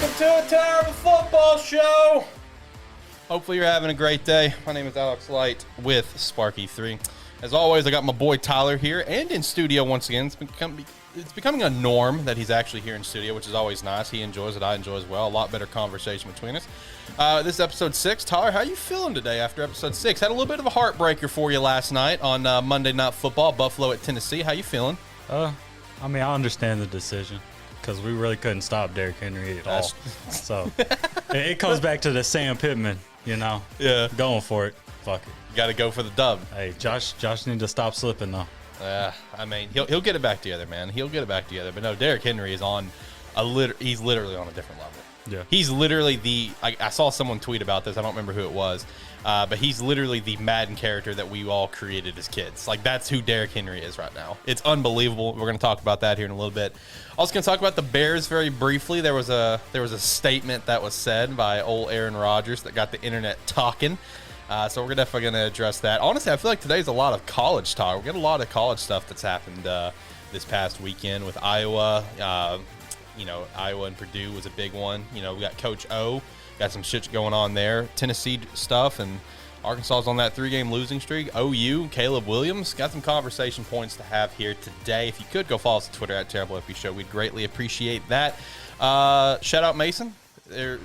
Welcome to a terrible football show. Hopefully you're having a great day. My name is Alex Light with Sparky3. As always, I got my boy Tyler here and in studio once again. It's becoming a norm that he's actually here in studio, which is always nice. He enjoys it. I enjoy as well. A lot better conversation between us. This is episode 6. Tyler, how you feeling today after episode 6? Had a little bit of a heartbreaker for you last night on Monday Night Football, Buffalo at Tennessee. How you feeling? I understand the decision because we really couldn't stop Derrick Henry at all. So it comes back to the Sam Pittman, Yeah. going for it. Fuck it. You got to go for the dub. Hey, Josh need to stop slipping though. He'll get it back together, man. He'll get it back together. But no, Derrick Henry is on he's literally on a different level. Yeah. He's literally I saw someone tweet about this. I don't remember who it was. But he's literally the Madden character that we all created as kids. Like, that's who Derrick Henry is right now. It's unbelievable. We're going to talk about that here in a little bit. Also going to talk about the Bears very briefly. There was a statement that was said by old Aaron Rodgers that got the internet talking. So we're definitely going to address that. Honestly, I feel like today's a lot of college talk. We got a lot of college stuff that's happened this past weekend with Iowa. Iowa and Purdue was a big one. We got Coach O. Got some shit going on there. Tennessee stuff, and Arkansas's on that 3-game losing streak. OU, Caleb Williams. Got some conversation points to have here today. If you could, go follow us on Twitter at Terrible FB Show. We'd greatly appreciate that. Shout out Mason.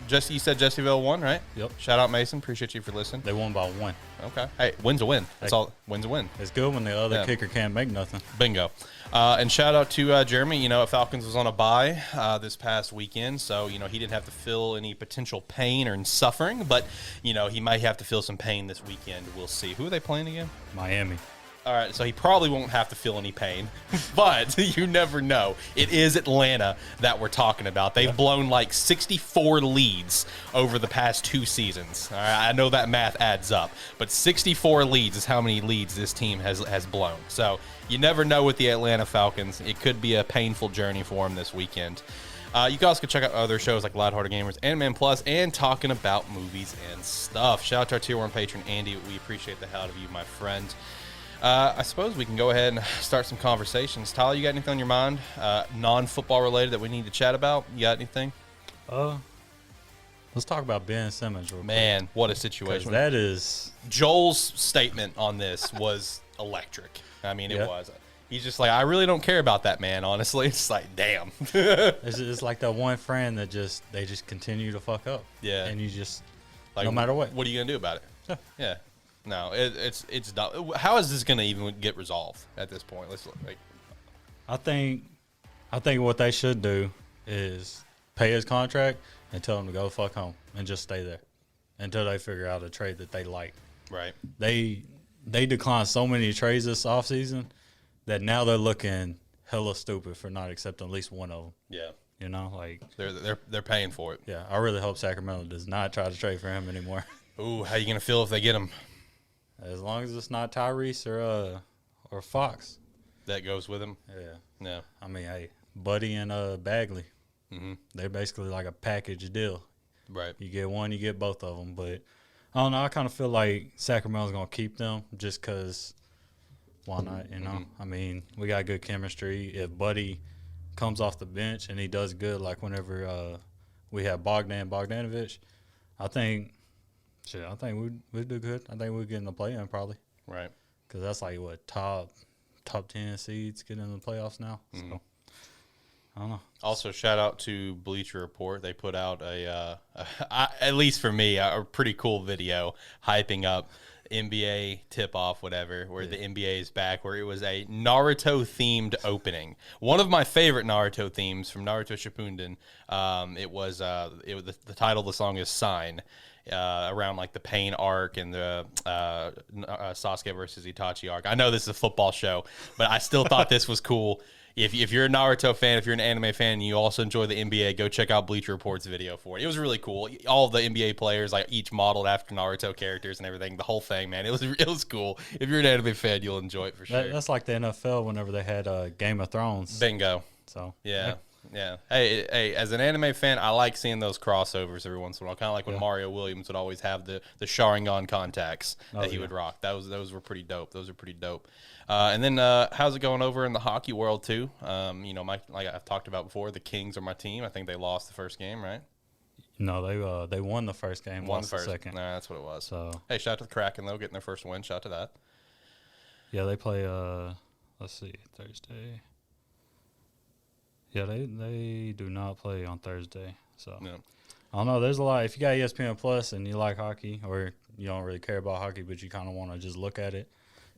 Jesse, you said Jesseville won, right? Yep. Shout out Mason. Appreciate you for listening. They won by 1. Okay. Hey, win's a win. That's all. Win's a win. It's good when the other kicker can't make nothing. Bingo. And shout out to Jeremy. Falcons was on a bye this past weekend, so he didn't have to feel any potential pain or suffering, but he might have to feel some pain this weekend. We'll see. Who are they playing again? Miami. All right, so he probably won't have to feel any pain, but you never know. It is Atlanta that we're talking about. They've blown like 64 leads over the past 2 seasons. All right, I know that math adds up, but 64 leads is how many leads this team has blown. So you never know with the Atlanta Falcons. It could be a painful journey for them this weekend. You guys can check out other shows like Loudhearted Gamers and Man Plus and talking about movies and stuff. Shout out to our Tier 1 patron, Andy. We appreciate the hell out of you, my friend. I suppose we can go ahead and start some conversations. Tyler, you got anything on your mind, non-football related that we need to chat about? You got anything? Let's talk about Ben Simmons real quick. Man, what a situation. That is... Joel's statement on this was electric. It was. He's just like, I really don't care about that man, honestly. It's like, damn. it's like that one friend that they just continue to fuck up. Yeah. And you just, like, no matter what. What are you going to do about it? Yeah. Yeah. No, it's dumb. How is this going to even get resolved at this point? I think what they should do is pay his contract and tell him to go fuck home and just stay there until they figure out a trade that they like. Right. They declined so many trades this offseason that now they're looking hella stupid for not accepting at least one of them. Yeah. They're paying for it. Yeah. I really hope Sacramento does not try to trade for him anymore. Ooh, how you going to feel if they get him? As long as it's not Tyrese or Fox. That goes with him? Yeah. No. Hey, Buddy and Bagley. Mm-hmm. They're basically like a package deal. Right. You get one, you get both of them. But I don't know. I kind of feel like Sacramento's going to keep them just because why not, Mm-hmm. We got good chemistry. If Buddy comes off the bench and he does good, like whenever we have Bogdanovich, I think we'd do good. I think we'd get in the play-in probably. Right. Because that's like, what, top 10 seeds getting in the playoffs now. Mm-hmm. So, I don't know. Also, shout out to Bleacher Report. They put out at least for me, a pretty cool video hyping up NBA tip-off, whatever, where the NBA is back, where it was a Naruto-themed opening. One of my favorite Naruto themes from Naruto Shippuden. The title of the song is Sign. Around like the Pain arc and the Sasuke versus Itachi arc. I know this is a football show, but I still thought this was cool. If you're a Naruto fan, if you're an anime fan, and you also enjoy the NBA, go check out Bleacher Report's video for it. It was really cool. All of the NBA players, like each modeled after Naruto characters and everything. The whole thing, man, it was cool. If you're an anime fan, you'll enjoy it for sure. That's like the NFL whenever they had Game of Thrones. Bingo. So yeah. Hey, as an anime fan, I like seeing those crossovers every once in a while. Kind of like when Mario Williams would always have the Sharingan contacts that he would rock. Those were pretty dope. Those are pretty dope. And then how's it going over in the hockey world too? Like I've talked about before, the Kings are my team. I think they lost the first game, right? No, they won the first game, lost the second. Nah, that's what it was. So hey, shout out to the Kraken though, getting their first win. Shout out to that. yeah, they play. Let's see, Thursday. Yeah, they do not play on Thursday. So Yeah. I don't know. There's a lot. If you got ESPN Plus and you like hockey, or you don't really care about hockey, but you kind of want to just look at it,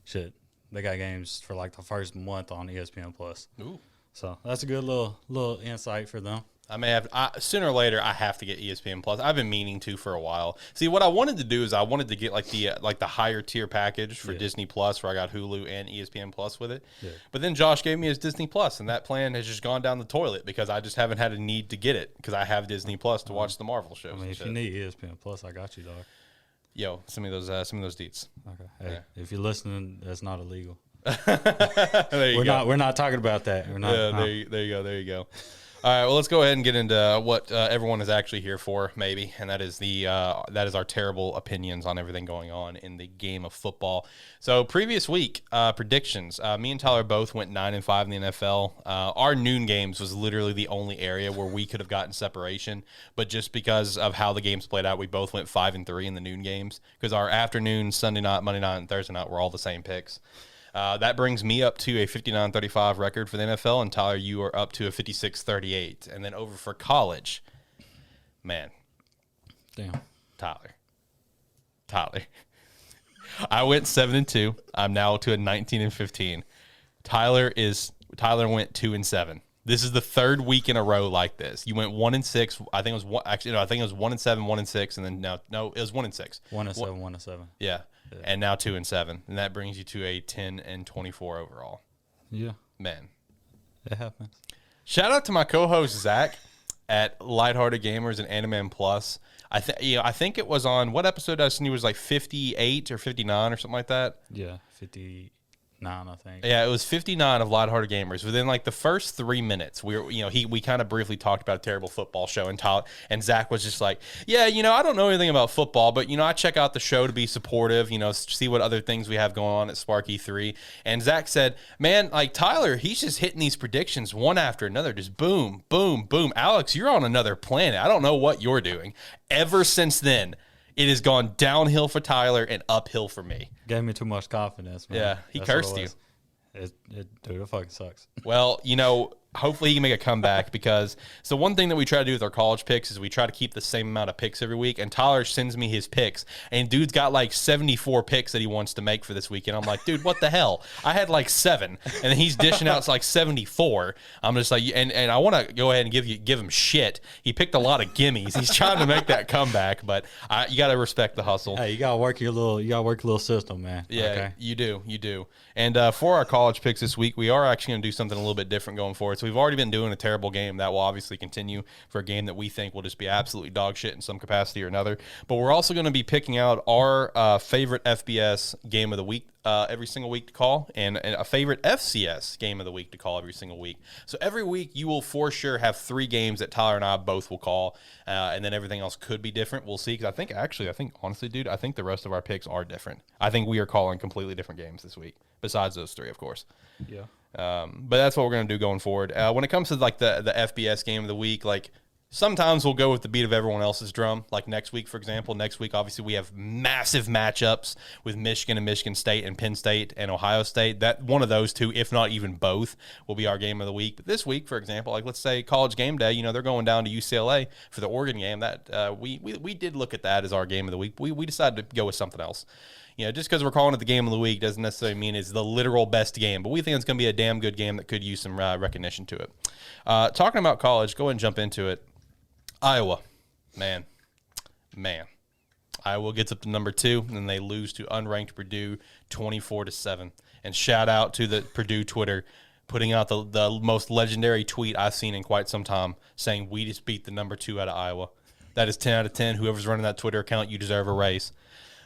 shit, they got games for like the first month on ESPN Plus. Ooh. So that's a good little insight for them. I may have sooner or later. I have to get ESPN Plus. I've been meaning to for a while. See, what I wanted to do is I wanted to get like the higher tier package for Disney Plus, where I got Hulu and ESPN Plus with it. Yeah. But then Josh gave me his Disney Plus, and that plan has just gone down the toilet because I just haven't had a need to get it because I have Disney Plus to watch the Marvel shows. I mean, if you need ESPN Plus, I got you, dog. Yo, send me those deets. Okay. Hey, if you're listening, that's not illegal. There you go. We're not talking about that. We're not. Yeah, there you go. All right, well, let's go ahead and get into what everyone is actually here for, maybe, and that is our terrible opinions on everything going on in the game of football. So, previous week predictions. Me and Tyler both went 9-5 in the NFL. Our noon games was literally the only area where we could have gotten separation, but just because of how the games played out, we both went 5-3 in the noon games because our afternoon, Sunday night, Monday night, and Thursday night were all the same picks. That brings me up to a 59-35 record for the NFL, and Tyler, you are up to a 56-38. And then over for college, man. Damn. Tyler. I went 7-2. I'm now to a 19-15. Tyler went 2-7. This is the third week in a row like this. You went 1-6. I think it was 1-7, 1-6, and then it was 1-6. 1-7, 1-7. Yeah. And now 2-7, and that brings you to a 10-24 overall. Yeah, man, it happens. Shout out to my co-host Zach at Lighthearted Gamers and Animan Plus. I think it was on what episode I seen you was like 58 or 59 or something like that. Yeah, 59, I think. Yeah, it was 59 of Lighthearted Gamers. Within like the first 3 minutes, we kind of briefly talked about a terrible football show, and Zach was just like, yeah, I don't know anything about football, but I check out the show to be supportive, see what other things we have going on at Sparky 3. And Zach said, man, like Tyler, he's just hitting these predictions one after another, just boom, boom, boom. Alex, you're on another planet. I don't know what you're doing. Ever since then, it has gone downhill for Tyler and uphill for me. Gave me too much confidence, man. Yeah, he cursed you. Dude, it fucking sucks. Well, hopefully he can make a comeback because so one thing that we try to do with our college picks is we try to keep the same amount of picks every week. And Tyler sends me his picks, and dude's got like 74 picks that he wants to make for this weekend. I'm like, dude, what the hell? I had like 7, and then he's dishing out like 74. I'm just like, and I want to go ahead and give him shit. He picked a lot of gimmies. He's trying to make that comeback, but you got to respect the hustle. Hey, you gotta work your little system, man. Yeah, okay? You do. And for our college picks this week, we are actually going to do something a little bit different going forward. So we've already been doing a terrible game. That will obviously continue for a game that we think will just be absolutely dog shit in some capacity or another. But we're also going to be picking out our favorite FBS game of the week every single week to call, and a favorite FCS game of the week to call every single week. So every week you will for sure have 3 games that Tyler and I both will call, and then everything else could be different. We'll see, because I think honestly, dude, I think the rest of our picks are different. I think we are calling completely different games this week, besides those 3, of course. Yeah. But that's what we're going to do going forward. When it comes to like the FBS game of the week, like sometimes we'll go with the beat of everyone else's drum. Like next week, for example, obviously we have massive matchups with Michigan and Michigan State and Penn State and Ohio State. That one of those 2, if not even both, will be our game of the week. But this week, for example, like let's say College Game Day, they're going down to UCLA for the Oregon game. That we did look at that as our game of the week. We decided to go with something else. Just because we're calling it the game of the week doesn't necessarily mean it's the literal best game, but we think it's going to be a damn good game that could use some recognition to it. Talking about college, go ahead and jump into it. Iowa, man. Iowa gets up to number 2, and then they lose to unranked Purdue 24-7. And shout out to the Purdue Twitter putting out the most legendary tweet I've seen in quite some time, saying we just beat the number 2 out of Iowa. That is 10 out of 10. Whoever's running that Twitter account, you deserve a raise.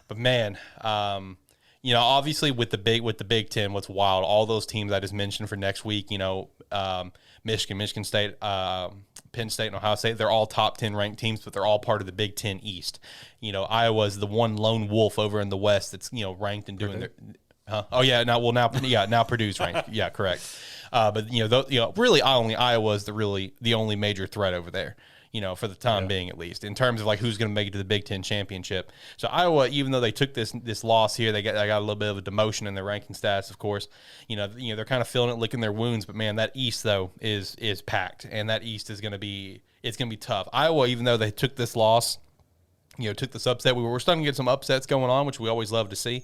But man, obviously with the Big Ten, what's wild, all those teams I just mentioned for next week, Michigan, Michigan State, Penn State, and Ohio State, they're all top 10 ranked teams, but they're all part of the Big Ten East. Iowa's the one lone wolf over in the West that's ranked and doing their. Now Purdue's ranked. Yeah, correct. But really, only Iowa is the only major threat over there. for the time being at least, in terms of like who's going to make it to the Big Ten championship. So Iowa, even though they took this loss here, they got a little bit of a demotion in their ranking stats, of course. They're kind of feeling it, licking their wounds. But man, that East though is packed, and that East is going to be tough. Iowa, even though they took this loss, took this upset, we're starting to get some upsets going on, which we always love to see.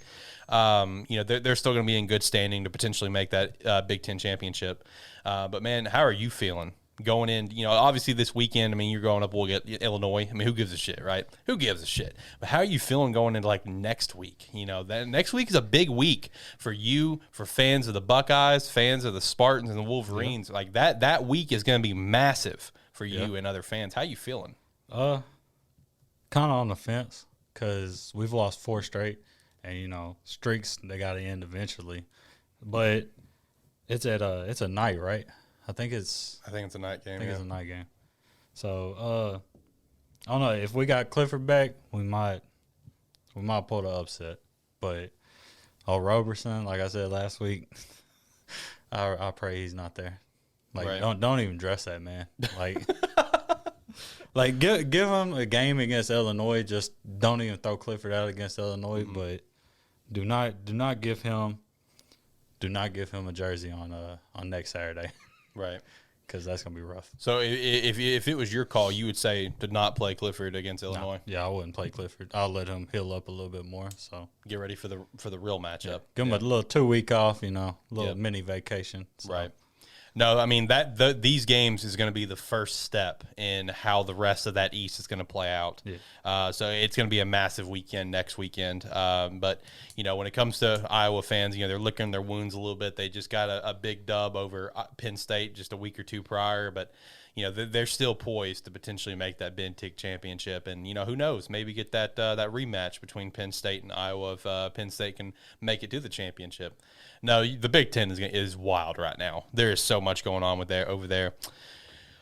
They're still going to be in good standing to potentially make that Big Ten championship. But man, how are you feeling going in? Obviously this weekend, I mean, you're going up, we'll get Illinois. I mean, who gives a shit, right? Who gives a shit? But how are you feeling going into like next week? That next week is a big week for you, for fans of the Buckeyes, fans of the Spartans and the Wolverines. Like that week is going to be massive for you and other fans. How you feeling? Kind of on the fence because we've lost 4 straight, and streaks they got to end eventually. But it's a night, right? I think it's a night game. It's a night game. So I don't know if we got Clifford back, we might pull the upset. But Roberson, like I said last week, I pray he's not there. Like don't even dress that man. Like. Like give him a game against Illinois. Just don't even throw Clifford out against Illinois. Mm-hmm. But do not give him a jersey on next Saturday, right? Because that's gonna be rough. So if it was your call, you would say to not play Clifford against Illinois. No, yeah, I wouldn't play Clifford. I'll let him heal up a little bit more. So get ready for the real matchup. Give him a little 2-week off. Little mini vacation. So. Right. No, I mean these games is going to be the first step in how the rest of that East is going to play out. Yeah. So it's going to be a massive weekend next weekend. But when it comes to Iowa fans, they're licking their wounds a little bit. They just got a big dub over Penn State just a week or two prior, but they're still poised to potentially make that Big Ten championship. And who knows? Maybe get that rematch between Penn State and Iowa if Penn State can make it to the championship. No, the Big Ten is wild right now. There is so much going on over there.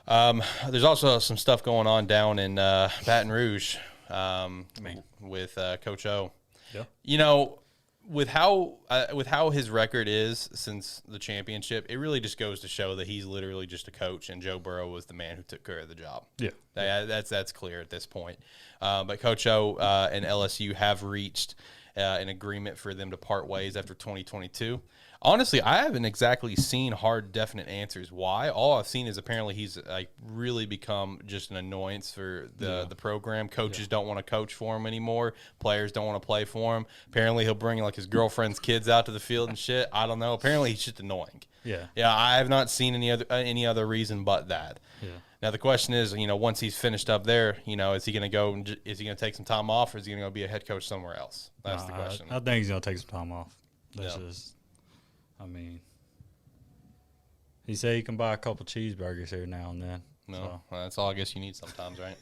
There's also some stuff going on down in Baton Rouge with Coach O. Yeah. With how his record is since the championship, it really just goes to show that he's literally just a coach, and Joe Burrow was the man who took care of the job. Yeah, that's clear at this point. But Coach O and LSU have reached an agreement for them to part ways after 2022. Honestly, I haven't exactly seen hard, definite answers why. All I've seen is apparently he's really become just an annoyance for the program. Coaches don't want to coach for him anymore. Players don't want to play for him. Apparently, he'll bring his girlfriend's kids out to the field and shit. I don't know. Apparently, he's just annoying. Yeah. I have not seen any other reason but that. Yeah. Now the question is, once he's finished up there, is he going to go? Is he going to take some time off, or is he going to go be a head coach somewhere else? That's the question. I think he's going to take some time off. He said he can buy a couple cheeseburgers here now and then. No, well, that's all I guess you need sometimes, right?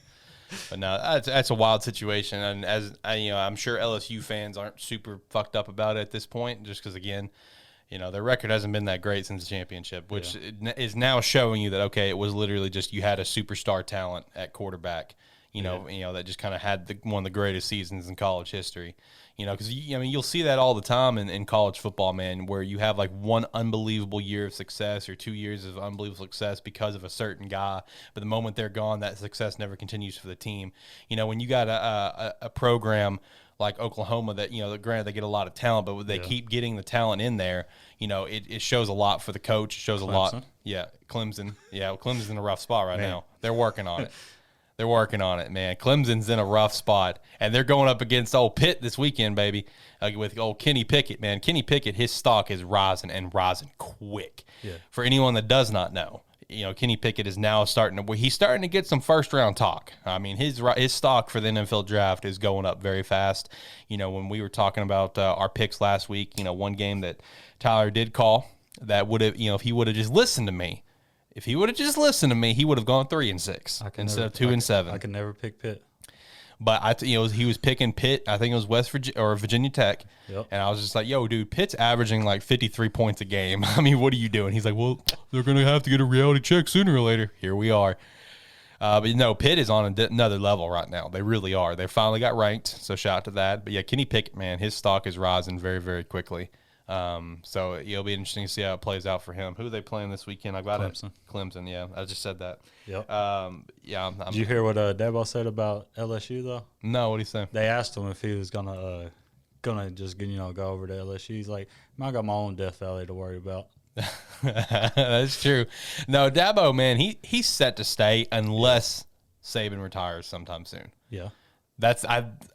But no, that's a wild situation, and I'm sure LSU fans aren't super fucked up about it at this point, just because again, their record hasn't been that great since the championship, which is now showing you that it was literally just you had a superstar talent at quarterback, that just kind of had one of the greatest seasons in college history. Because you'll see that all the time in college football, man, where you have one unbelievable year of success or 2 years of unbelievable success because of a certain guy, but the moment they're gone, that success never continues for the team. When you got a program like Oklahoma that granted they get a lot of talent, but they keep getting the talent in there, it shows a lot for the coach. It shows a lot. Yeah, Clemson. Yeah, Clemson's in a rough spot right now. They're working on it. They're working on it, man. Clemson's in a rough spot, and they're going up against old Pitt this weekend, baby, with old Kenny Pickett, man. Kenny Pickett, his stock is rising and rising quick. Yeah. For anyone that does not know, Kenny Pickett is now starting to get some first-round talk. I mean, his stock for the NFL draft is going up very fast. When we were talking about our picks last week, one game that Tyler did call that would have, if he would have just listened to me, he would have gone 3-6 instead of 2-7. I could never pick Pitt. But he was picking Pitt. I think it was West Virginia or Virginia Tech, and I was just like, "Yo, dude, Pitt's averaging 53 points a game. I mean, what are you doing?" He's like, "Well, they're gonna have to get a reality check sooner or later." Here we are. But Pitt is on another level right now. They really are. They finally got ranked, so shout out to that. But yeah, Kenny Pickett, man, his stock is rising very, very quickly. So it'll be interesting to see how it plays out for him. Who are they playing this weekend? I got Clemson. Clemson, yeah. I just said that. Yep. Yeah. Did you hear what Dabo said about LSU though? No, what do you say? They asked him if he was gonna just go over to LSU. He's like, I got my own Death Valley to worry about. That's true. No, Dabo, man, he's set to stay unless Saban retires sometime soon. Yeah.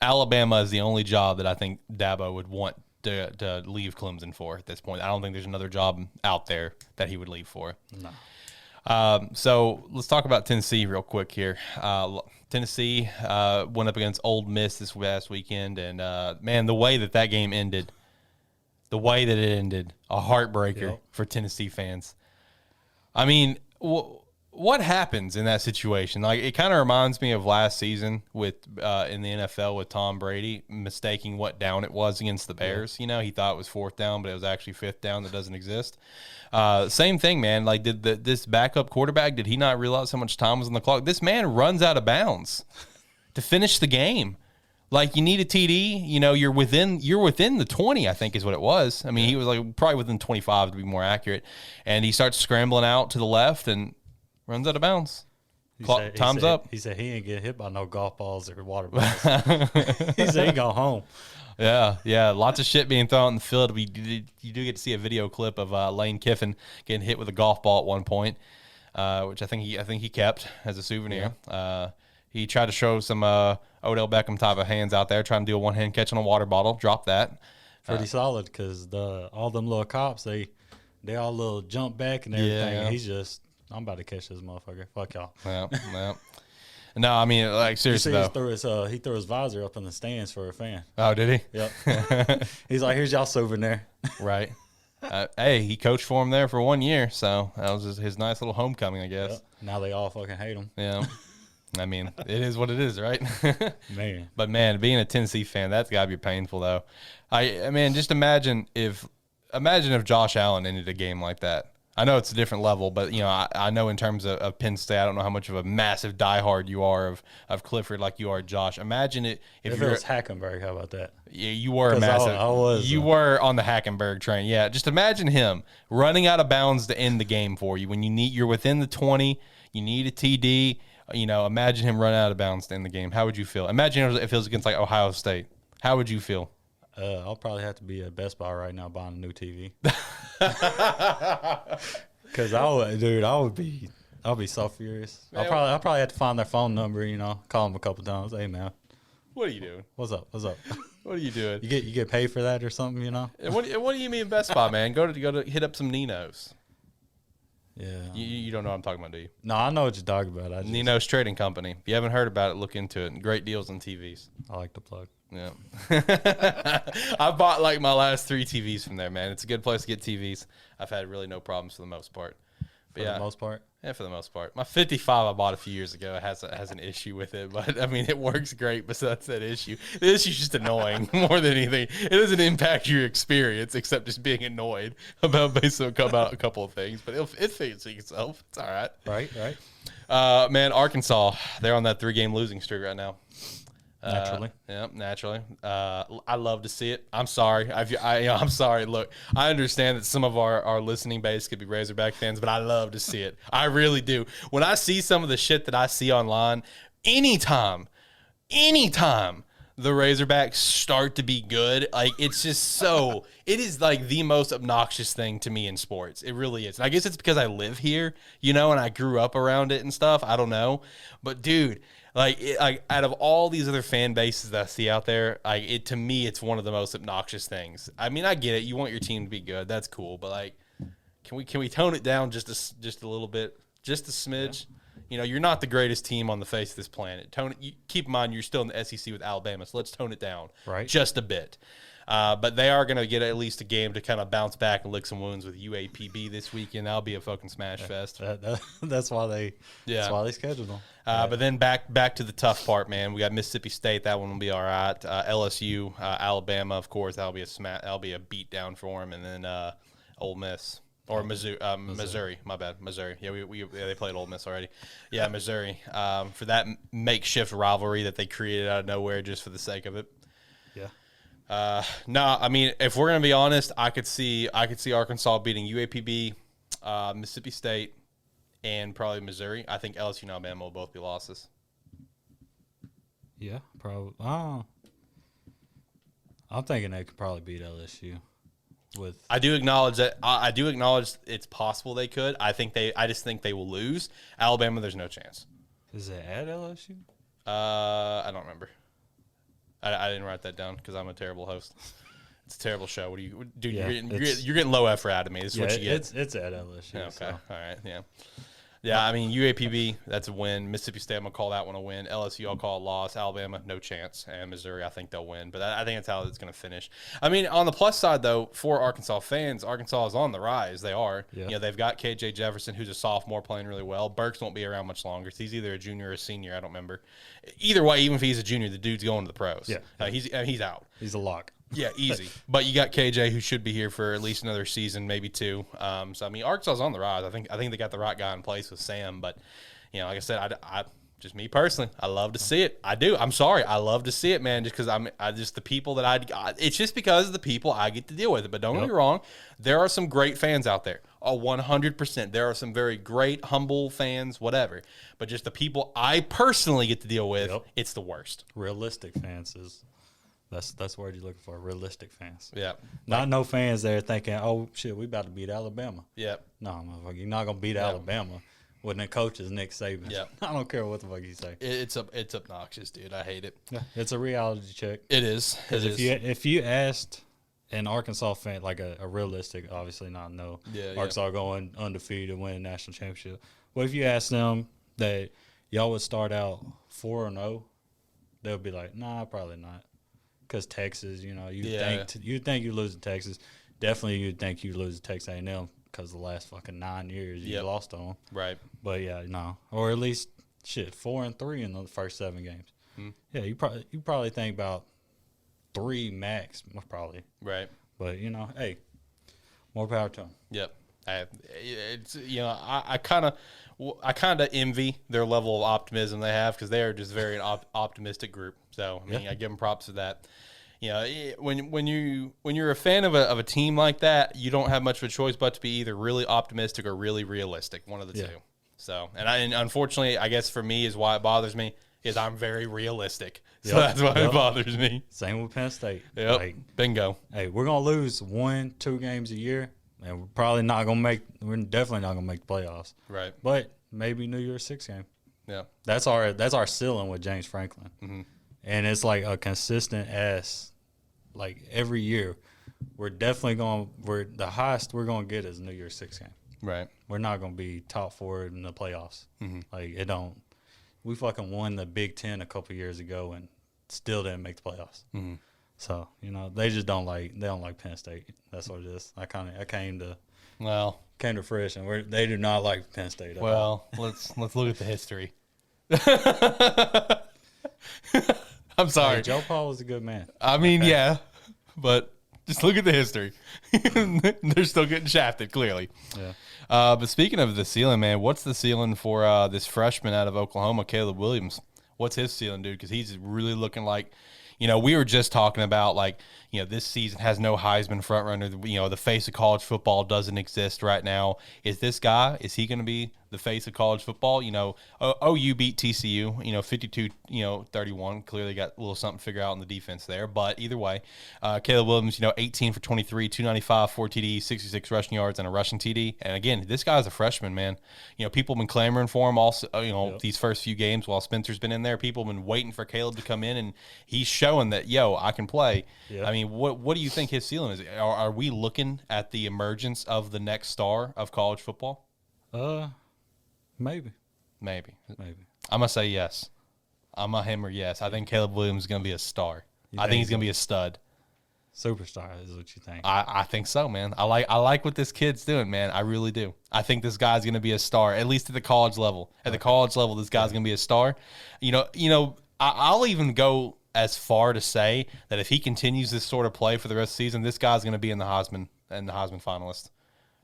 Alabama is the only job that I think Dabo would want to leave Clemson for at this point. I don't think there's another job out there that he would leave for. No. So let's talk about Tennessee real quick here. Tennessee went up against Ole Miss this last weekend, and man, the way that game ended, a heartbreaker for Tennessee fans. I mean, what happens in that situation? Like, it kind of reminds me of last season with in the NFL with Tom Brady mistaking what down it was against the Bears. You know, he thought it was 4th down, but it was actually 5th down that doesn't exist. Same thing, man. Like, did this backup quarterback, did he not realize how much time was on the clock? This man runs out of bounds to finish the game. Like, you need a TD, you know, you're within the 20, I think is what it was. I mean, he was like probably within 25 to be more accurate. And he starts scrambling out to the left and runs out of bounds. Time's up. He said he ain't get hit by no golf balls or water balls. He said he go home. Yeah. Lots of shit being thrown in the field. You do get to see a video clip of Lane Kiffin getting hit with a golf ball at one point, which I think he kept as a souvenir. Yeah. He tried to show some Odell Beckham type of hands out there, trying to do a one-hand catch on a water bottle. Drop that. Pretty solid, because all them little cops, they all little jump back and everything. Yeah. And he's just, I'm about to catch this motherfucker. Fuck y'all. Yeah. No, I mean, like, seriously though. He threw his visor up in the stands for a fan. Oh, did he? Yep. He's like, here's y'all souvenir. Right. Hey, he coached for him there for 1 year, so that was his nice little homecoming, I guess. Yep. Now they all fucking hate him. Yeah. I mean, it is what it is, right? Man. But, man, being a Tennessee fan, that's got to be painful, though. I mean, just imagine if Josh Allen ended a game like that. I know it's a different level, but, you know, I know in terms of Penn State, I don't know how much of a massive diehard you are of Clifford like you are Josh. Imagine it if it was Hackenberg. How about that? Yeah, you were a massive. I was. You were on the Hackenberg train. Yeah, just imagine him running out of bounds to end the game for you when you're within the 20. You need a TD. You know, imagine him running out of bounds to end the game. How would you feel? Imagine if it was against like Ohio State. How would you feel? I'll probably have to be at Best Buy right now buying a new TV. Because I'll be so furious. Man, I'll probably have to find their phone number. You know, call them a couple times. Hey man, what are you doing? What's up? What are you doing? You get paid for that or something? You know? What do you mean Best Buy, man? Go to hit up some Ninos. Yeah. You don't know what I'm talking about, do you? No, I know what you're talking about. Nino's Trading Company. If you haven't heard about it, look into it. Great deals on TVs. I like to plug. Yeah. I bought like my last 3 TVs from there, man. It's a good place to get TVs. I've had really no problems for the most part. But for the most part? Yeah, for the most part. My 55 I bought a few years ago. It has an issue with it, but I mean, it works great, but that's that issue. The issue's just annoying more than anything. It doesn't impact your experience except just being annoyed about basically about a couple of things, but it fixes itself. It's all right. Right. Man, Arkansas, they're on that 3-game losing streak right now. Naturally. Naturally. I love to see it. I'm sorry. I'm sorry. Look, I understand that some of our listening base could be Razorback fans, but I love to see it. I really do. When I see some of the shit that I see online, anytime the Razorbacks start to be good, like, it's just it is like the most obnoxious thing to me in sports. It really is. And I guess it's because I live here, you know, and I grew up around it and stuff. I don't know. But dude, like out of all these other fan bases that I see out there, to me, it's one of the most obnoxious things. I mean, I get it. You want your team to be good. That's cool. But like, can we tone it down just a little bit, just a smidge? Yeah. You know, you're not the greatest team on the face of this planet. Keep in mind, you're still in the SEC with Alabama, so let's tone it down just a bit. But they are going to get at least a game to kind of bounce back and lick some wounds with UAPB this weekend. That'll be a fucking smash fest. That's why they scheduled them. But then back to the tough part, man. We got Mississippi State. That one will be all right. LSU, Alabama, of course. That'll be a beat down for them. And then Ole Miss. Or Missouri. My bad. Missouri. Yeah, they played Ole Miss already. Yeah, Missouri. For that makeshift rivalry that they created out of nowhere just for the sake of it. Yeah. No, I mean, if we're gonna be honest, I could see Arkansas beating UAPB, Mississippi State, and probably Missouri. I think LSU and Alabama will both be losses. Yeah, probably. I'm thinking they could probably beat LSU. I do acknowledge that. I do acknowledge it's possible they could. I just think they will lose. Alabama, there's no chance. Is it at LSU? I don't remember. I didn't write that down because I'm a terrible host. It's a terrible show. What do you, dude? Yeah, you're getting low effort out of me. This is what you get. It's at LSU. Okay. So. All right. Yeah. Yeah, I mean, UAPB, that's a win. Mississippi State, I'm going to call that one a win. LSU, I'll call a loss. Alabama, no chance. And Missouri, I think they'll win. But I think that's how it's going to finish. I mean, on the plus side, though, for Arkansas fans, Arkansas is on the rise. They are. Yeah. You know, they've got KJ Jefferson, who's a sophomore, playing really well. Burks won't be around much longer. So he's either a junior or a senior. I don't remember. Either way, even if he's a junior, the dude's going to the pros. Yeah. He's out. He's a lock. Yeah, easy. But you got KJ, who should be here for at least another season, maybe two. So I mean, Arkansas's on the rise. I think they got the right guy in place with Sam. But you know, like I said, I just me personally, I love to see it. I do. I'm sorry, I love to see it, man. Just because it's the people that it's just because of the people I get to deal with it. But don't get me wrong, there are some great fans out there. 100%. There are some very great, humble fans, whatever. But just the people I personally get to deal with, it's the worst. Realistic fans is. That's the word you're looking for. Realistic fans. Yeah. Not no fans there thinking, oh shit, we about to beat Alabama. Yeah. No, motherfucker, you're not gonna beat Alabama when the coach is Nick Saban. Yeah. I don't care what the fuck you say. It's obnoxious, dude. I hate it. Yeah. It's a reality check. It is. Because if you asked an Arkansas fan, like a realistic, obviously not Arkansas going undefeated, winning national championship. Well, if you ask them that y'all would start out 4-0, they'll be like, nah, probably not. Because Texas, you know, you think you lose to Texas. Definitely you'd think you lose to Texas A&M because the last fucking 9 years you lost on them. Right. But, yeah, no. Or at least, 4-3 in the first 7 games. Hmm. Yeah, you probably think about 3 max, probably. Right. But, you know, hey, more power to them. Yep. I kind of envy their level of optimism they have because they are just very optimistic group. So I mean, I give them props for that. You know, when you're a fan of a team like that, you don't have much of a choice but to be either really optimistic or really realistic, one of the two. So and unfortunately, I guess for me is why it bothers me is I'm very realistic. So that's why it bothers me. Same with Penn State. Yep. Like, bingo. Hey, we're gonna lose 1-2 games a year. And we're definitely not going to make the playoffs. Right. But maybe New Year's 6 game. Yeah. That's our ceiling with James Franklin. Mm-hmm. And it's like a consistent like every year. We're definitely the highest we're going to get is New Year's 6 game. Right. We're not going to be top 4 in the playoffs. Mm-hmm. Like we fucking won the Big Ten a couple years ago and still didn't make the playoffs. Mm-hmm. So, you know, they just don't like Penn State. That's what it is. I came to fruition. They do not like Penn State at all. let's look at the history. I'm sorry. Hey, Joe Paul was a good man. I mean, yeah, but just look at the history. They're still getting shafted, clearly. Yeah. But speaking of the ceiling, man, what's the ceiling for this freshman out of Oklahoma, Caleb Williams? What's his ceiling, dude? Because he's really looking like, you know, we were just talking about, like, you know, this season has no Heisman frontrunner. You know, the face of college football doesn't exist right now. Is this guy, is he going to be the face of college football? You know, OU beat TCU, you know, 52-31. Clearly got a little something to figure out in the defense there. But either way, Caleb Williams, you know, 18 for 23, 295, 4 TDs, 66 rushing yards, and a rushing TD. And again, this guy's a freshman, man. You know, people have been clamoring for him also, you know, these first few games while Spencer's been in there. People have been waiting for Caleb to come in, and he's showing that, I can play. Yeah. I mean, what do you think his ceiling is? Are we looking at the emergence of the next star of college football? Maybe. I'm going to say yes. I'm a hammer yes. I think Caleb Williams is going to be a star. I think he's going to be a stud. Superstar is what you think. I think so, man. I like what this kid's doing, man. I really do. I think this guy's going to be a star, at least at the college level. At the college level, this guy's going to be a star. You know, I'll even go as far to say that if he continues this sort of play for the rest of the season, this guy's going to be in the Heisman finalist.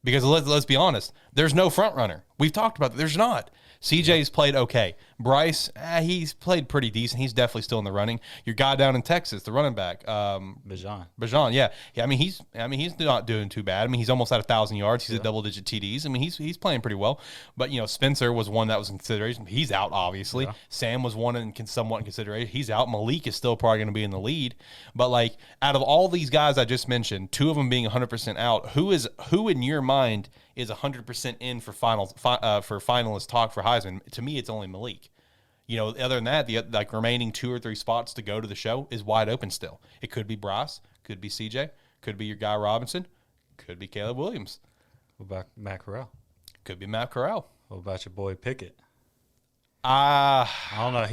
Because let's be honest, there's no front runner. We've talked about that. There's not. CJ's played okay. Bryce, he's played pretty decent. He's definitely still in the running. Your guy down in Texas, the running back, Bajan, yeah. I mean, he's not doing too bad. I mean, he's almost at 1,000 yards. He's at double-digit TDs. I mean, he's playing pretty well. But Spencer was one that was in consideration. He's out, obviously. Yeah. Sam was one somewhat in consideration. He's out. Malik is still probably going to be in the lead. But like, out of all these guys I just mentioned, 2 of them being 100% out, who in your mind is 100% in for finalist talk for Heisman? To me, it's only Malik. Other than that, the remaining 2 or 3 spots to go to the show is wide open still. It could be Bryce, could be CJ, could be your guy Robinson, could be Caleb Williams. What about Matt Corral? Could be Matt Corral. What about your boy Pickett? I don't know.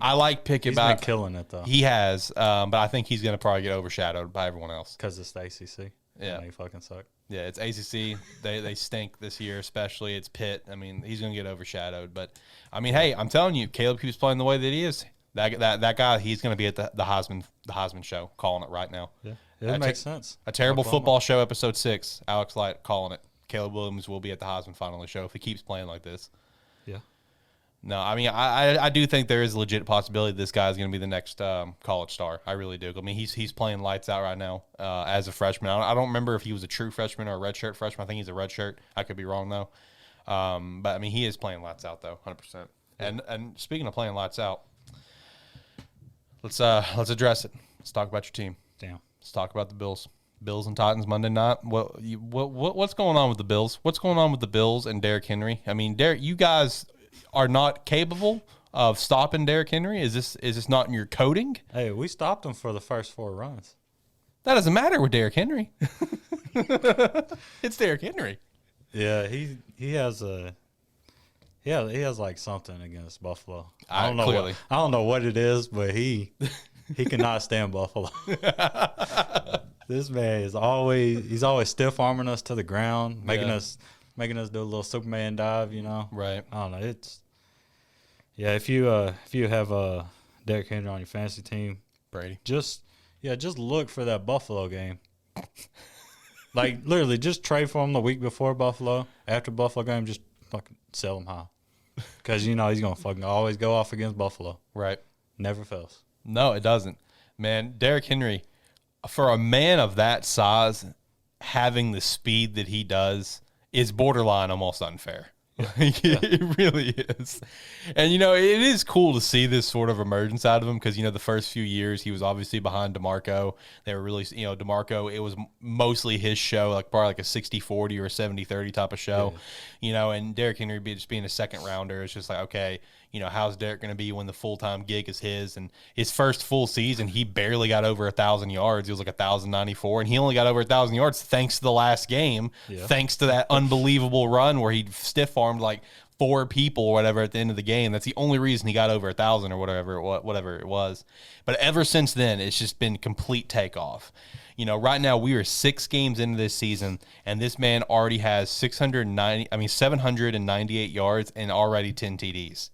I like Pickett. He's been killing it though. He has, but I think he's going to probably get overshadowed by everyone else because it's the ACC. Yeah, they fucking suck. Yeah, it's ACC. They stink this year, especially. It's Pitt. I mean, he's going to get overshadowed. But I mean, hey, I'm telling you, Caleb keeps playing the way that he is. That guy, he's going to be at the Heisman show, calling it right now. Yeah, it makes sense. A Terrible Football Show, episode 6. Alex Light calling it. Caleb Williams will be at the Heisman finalist show if he keeps playing like this. Yeah. No, I mean, I do think there is a legit possibility this guy is going to be the next college star. I really do. I mean, he's playing lights out right now as a freshman. I don't remember if he was a true freshman or a redshirt freshman. I think he's a redshirt. I could be wrong, though. But, I mean, he is playing lights out, though, 100%. Yeah. And speaking of playing lights out, let's address it. Let's talk about your team. Damn. Let's talk about the Bills. Bills and Titans Monday night. What's going on with the Bills? What's going on with the Bills and Derrick Henry? I mean, Derrick, you guys are not capable of stopping Derrick Henry? Is this not in your coding? Hey, we stopped him for the first 4 runs. That doesn't matter with Derrick Henry. It's Derrick Henry. Yeah, he has like something against Buffalo. I don't know what it is, but he cannot stand Buffalo. This man is always stiff arming us to the ground, making us do a little Superman dive, Right. I don't know. If you have Derrick Henry on your fantasy team, Brady, just look for that Buffalo game. Like literally, just trade for him the week before Buffalo. After Buffalo game, just fucking sell him high, because he's gonna fucking always go off against Buffalo. Right. Never fails. No, it doesn't. Man, Derrick Henry, for a man of that size, having the speed that he does is borderline almost unfair. It really is. And, it is cool to see this sort of emergence out of him because, the first few years he was obviously behind DeMarco. They were really, DeMarco, it was mostly his show, like probably like a 60-40 or a 70-30 type of show, and Derrick Henry just being a second rounder. It's just like, okay, how's Derrick going to be when the full-time gig is his? And his first full season, he barely got over 1,000 yards. It was like 1,094, and he only got over 1,000 yards thanks to the last game, thanks to that unbelievable run where he stiff-armed like 4 people or whatever at the end of the game. That's the only reason he got over 1,000 or whatever it was. But ever since then, it's just been complete takeoff. Right now we are 6 games into this season, and this man already has 798 yards and already 10 TDs.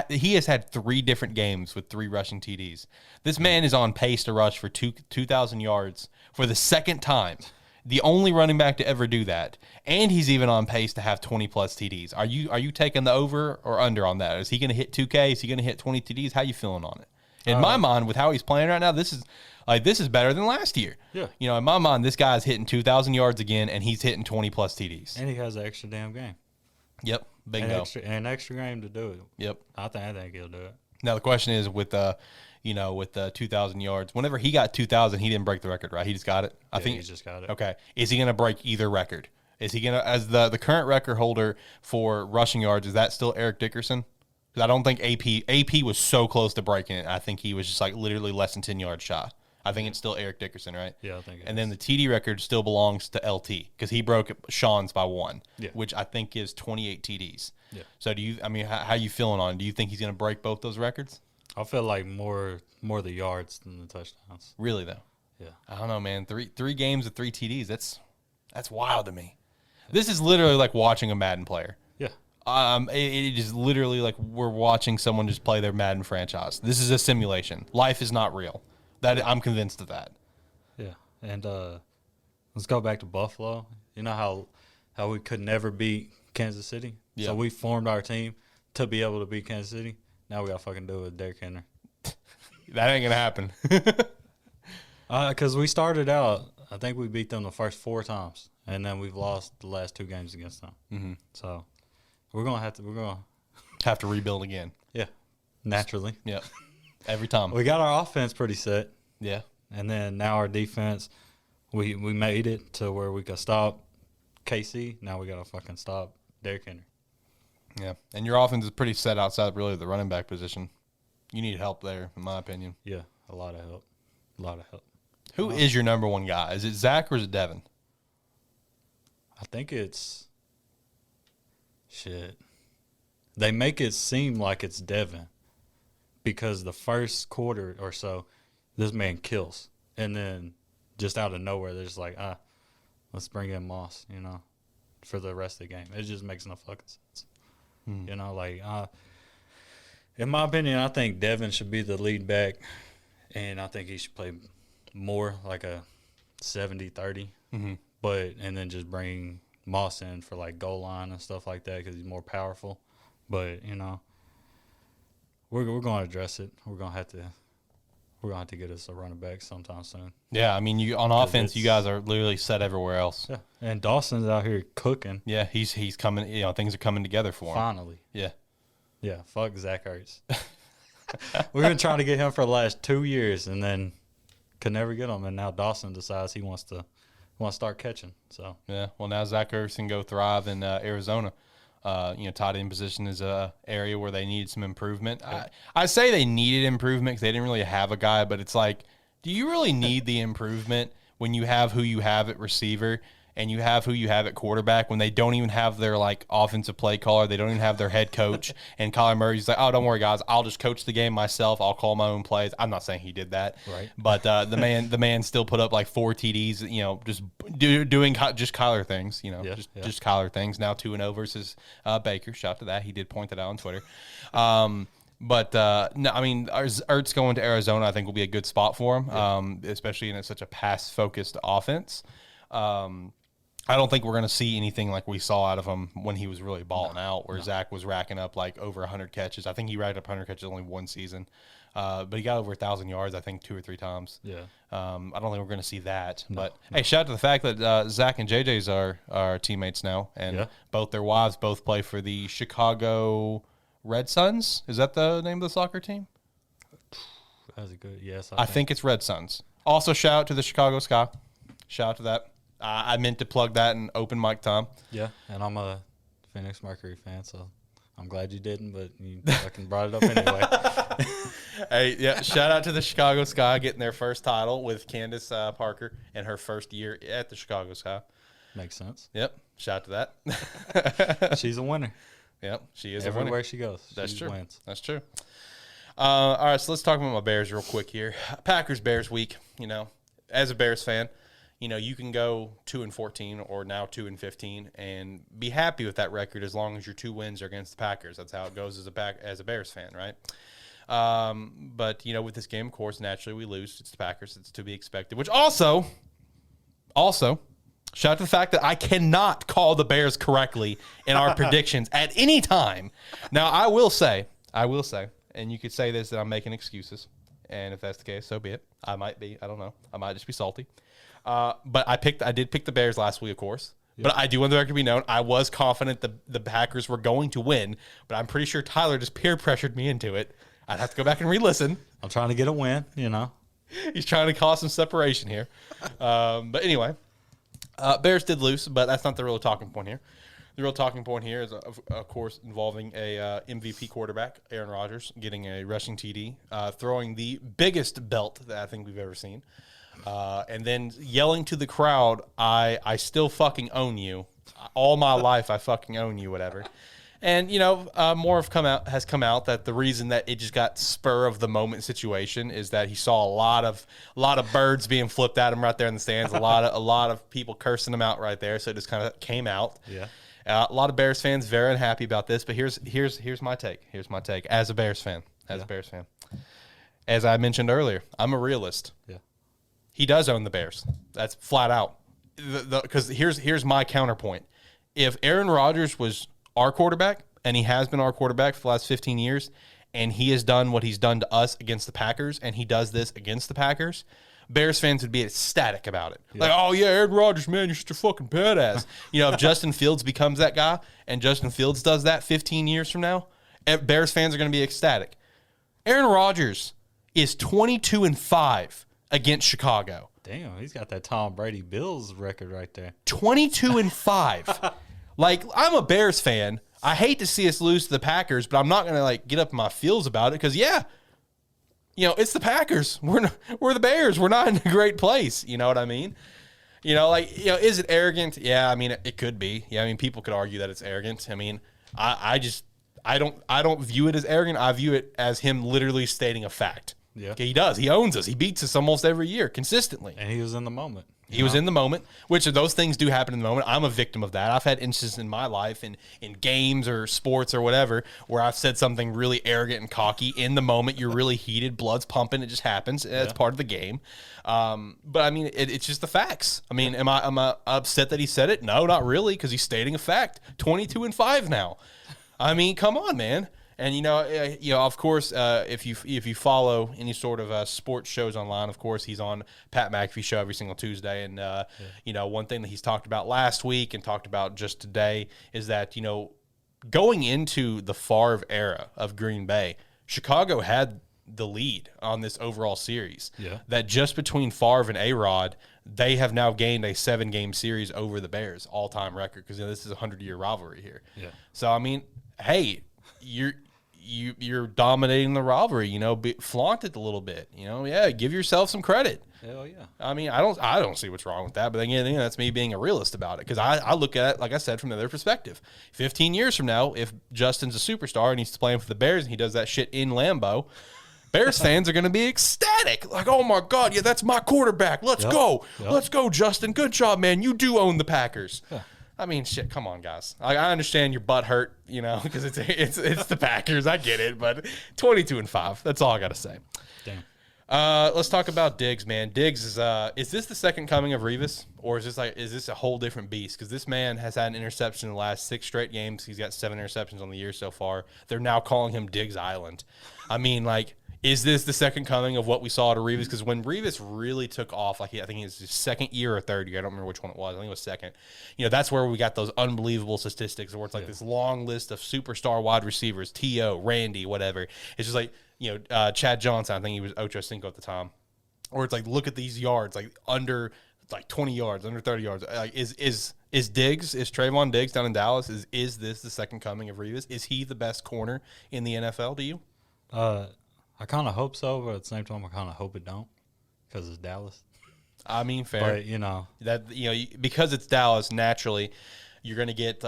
He has had 3 different games with 3 rushing TDs. This man is on pace to rush for 2,000 yards for the second time. The only running back to ever do that. And he's even on pace to have 20-plus TDs. Are you taking the over or under on that? Is he going to hit 2K? Is he going to hit 20 TDs? How you feeling on it? In my mind, with how he's playing right now, this is better than last year. Yeah. In my mind, this guy's hitting 2,000 yards again, and he's hitting 20-plus TDs. And he has an extra damn game. Yep. Bingo. An extra game to do it. Yep. I think he'll do it. Now the question is with the 2,000 yards. Whenever he got 2,000, he didn't break the record, right? He just got it. I think he just got it. Okay. Is he going to break either record? Is he going to, as the current record holder for rushing yards? Is that still Eric Dickerson? Because I don't think AP was so close to breaking it. I think he was just like literally less than 10 yards shy. I think it's still Eric Dickerson, right? Yeah, I think it is. And then the TD record still belongs to LT because he broke Sean's by 1, which I think is 28 TDs. Yeah. So how you feeling on it? Do you think he's going to break both those records? I feel like more the yards than the touchdowns. Really though? Yeah. I don't know, man. Three games with 3 TDs. That's wild to me. This is literally like watching a Madden player. Yeah. It is literally like we're watching someone just play their Madden franchise. This is a simulation. Life is not real. That I'm convinced of that. Yeah. And let's go back to Buffalo. You know how we could never beat Kansas City? Yeah. So we formed our team to be able to beat Kansas City. Now we got to fucking do it with Derrick Henry. That ain't going to happen. Because we started out, I think we beat them the first 4 times, and then we've lost the last 2 games against them. Mm-hmm. So we're going to have to rebuild again. Yeah, naturally. Yeah, every time. We got our offense pretty set. Yeah. And then now our defense, we made it to where we could stop KC. Now we got to fucking stop Derrick Henry. Yeah, and your offense is pretty set outside really the running back position. You need help there, in my opinion. Yeah, a lot of help. A lot of help. Who is your number one guy? Is it Zach or is it Devin? I think it's shit. They make it seem like it's Devin because the first quarter or so, this man kills. And then just out of nowhere, they're just like, let's bring in Moss, for the rest of the game. It just makes no fucking sense. In my opinion, I think Devin should be the lead back, and I think he should play more like a 70-30. Mm-hmm. And then just bring Moss in for like goal line and stuff like that because he's more powerful. But we're going to address it. We're going to have to get us a running back sometime soon. Yeah, I mean, you on offense, you guys are literally set everywhere else. Yeah, and Dawson's out here cooking. Yeah, he's coming. Things are coming together for him. Finally. Yeah. Fuck Zach Ertz. We've been trying to get him for the last 2 years, and then could never get him. And now Dawson decides he wants to start catching. So yeah, well now Zach Ertz can go thrive in Arizona. Tight end position is a area where they need some improvement. Yeah. I say they needed improvement because they didn't really have a guy, but it's like, do you really need the improvement when you have who you have at receiver and you have who you have at quarterback when they don't even have their like offensive play caller, they don't even have their head coach, and Kyler Murray's like, oh, don't worry guys, I'll just coach the game myself, I'll call my own plays. I'm not saying he did that, right? But the man still put up like 4 TDs, just doing just Kyler things, just Kyler things. Now 2-0 versus Baker. Shout out to that. He did point that out on Twitter. But no, I mean, Ertz going to Arizona, I think will be a good spot for him, especially in such a pass-focused offense. I don't think we're going to see anything like we saw out of him when he was really balling out, where Zach was racking up like over 100 catches. I think he racked up 100 catches only one season, but he got over 1,000 yards, I think, 2 or 3 times. Yeah. I don't think we're going to see that. But, hey, shout out to the fact that Zach and JJ's are teammates now, and both their wives both play for the Chicago Red Suns. Is that the name of the soccer team? That's a good, yes. I think it's Red Suns. Also, shout out to the Chicago Sky. Shout out to that. I meant to plug that in open mic time. Yeah, and I'm a Phoenix Mercury fan, so I'm glad you didn't, but you fucking brought it up anyway. Hey, yeah, shout out to the Chicago Sky getting their first title with Candace Parker in her first year at the Chicago Sky. Makes sense. Yep, shout out to that. She's a winner. Yep, she is everywhere a winner. she goes. That's true. Wins. That's true. All right, so let's talk about my Bears real quick here. Packers-Bears week, as a Bears fan, you can go 2-14 or now 2-15 and be happy with that record as long as your 2 wins are against the Packers. That's how it goes as a Bears fan, right? But with this game, of course, naturally we lose. It's the Packers. It's to be expected. Which also, shout out to the fact that I cannot call the Bears correctly in our predictions at any time. Now, I will say, and you could say this, that I'm making excuses. And if that's the case, so be it. I might be. I don't know. I might just be salty. But I did pick the Bears last week, of course. Yep. But I do want the record to be known. I was confident the Packers were going to win, but I'm pretty sure Tyler just peer pressured me into it. I'd have to go back and re-listen. I'm trying to get a win, He's trying to cause some separation here. But anyway, Bears did lose, but that's not the real talking point here. The real talking point here is, of course, involving a MVP quarterback, Aaron Rodgers, getting a rushing TD, throwing the biggest belt that I think we've ever seen. And then yelling to the crowd, I still fucking own you. All my life, I fucking own you, whatever. And, more has come out that the reason that it just got spur of the moment situation is that he saw a lot of birds being flipped at him right there in the stands, a lot of people cursing him out right there. So it just kind of came out. Yeah. A lot of Bears fans very unhappy about this, but here's my take. Here's my take as a Bears fan. As I mentioned earlier, I'm a realist. Yeah. He does own the Bears. That's flat out. Because here's my counterpoint. If Aaron Rodgers was our quarterback, and he has been our quarterback for the last 15 years, and he has done what he's done to us against the Packers, and he does this against the Packers, Bears fans would be ecstatic about it. Like, oh, yeah, Aaron Rodgers, man, you're such a fucking badass. If Justin Fields becomes that guy and Justin Fields does that 15 years from now, Bears fans are going to be ecstatic. Aaron Rodgers is 22-5 against Chicago. Damn, he's got that Tom Brady Bills record right there. 22-5. Like, I'm a Bears fan. I hate to see us lose to the Packers, but I'm not going to, like, get up in my feels about it because, it's the Packers. We're the Bears. We're not in a great place. You know what I mean? Is it arrogant? Yeah, I mean, it could be. Yeah, I mean, people could argue that it's arrogant. I mean, I don't view it as arrogant. I view it as him literally stating a fact. Yeah. Okay, he does. He owns us. He beats us almost every year consistently. And he was in the moment. He was in the moment, which of those things do happen in the moment. I'm a victim of that. I've had instances in my life in games or sports or whatever where I've said something really arrogant and cocky. In the moment, you're really heated, blood's pumping. It just happens. It's part of the game. But, I mean, it's just the facts. I mean, am I upset that he said it? No, not really, because he's stating a fact. 22-5 now. I mean, come on, man. And, of course, if you follow any sort of sports shows online, of course, he's on Pat McAfee's show every single Tuesday. And, one thing that he's talked about last week and talked about just today is that, going into the Favre era of Green Bay, Chicago had the lead on this overall series. Yeah. That just between Favre and A-Rod, they have now gained a 7-game series over the Bears, all-time record, because this is a 100-year rivalry here. Yeah. So, I mean, hey, you're dominating the rivalry, flaunt it a little bit, give yourself some credit. Hell yeah. I mean, I don't see what's wrong with that, but again, that's me being a realist about it, because I look at it, like I said, from the other perspective. 15 years from now, if Justin's a superstar and he's playing for the Bears and he does that shit in Lambeau, Bears fans are going to be ecstatic. Like, oh my God, yeah, that's my quarterback. Let's go. Yep. Let's go, Justin. Good job, man. You do own the Packers. Yeah. I mean, shit, come on, guys. I understand your butt hurt, because it's the Packers. I get it, but 22-5. That's all I got to say. Damn. Let's talk about Diggs, man. Diggs is this the second coming of Revis, or is this a whole different beast? Because this man has had an interception in the last 6 straight games. He's got 7 interceptions on the year so far. They're now calling him Diggs Island. I mean, like, is this the second coming of what we saw to Revis? Because when Revis really took off, I think it was his second year or third year. I don't remember which one it was. I think it was second. That's where we got those unbelievable statistics where it's like this long list of superstar wide receivers, T.O., Randy, whatever. It's just like, Chad Johnson, I think he was Ocho Cinco at the time. Or it's like, look at these yards, like under like 20 yards, under 30 yards. Like, is Diggs, is Trevon Diggs down in Dallas, is this the second coming of Revis? Is he the best corner in the NFL to you? I kind of hope so, but at the same time, I kind of hope it don't, because it's Dallas. I mean, fair. But because it's Dallas, naturally, you're gonna get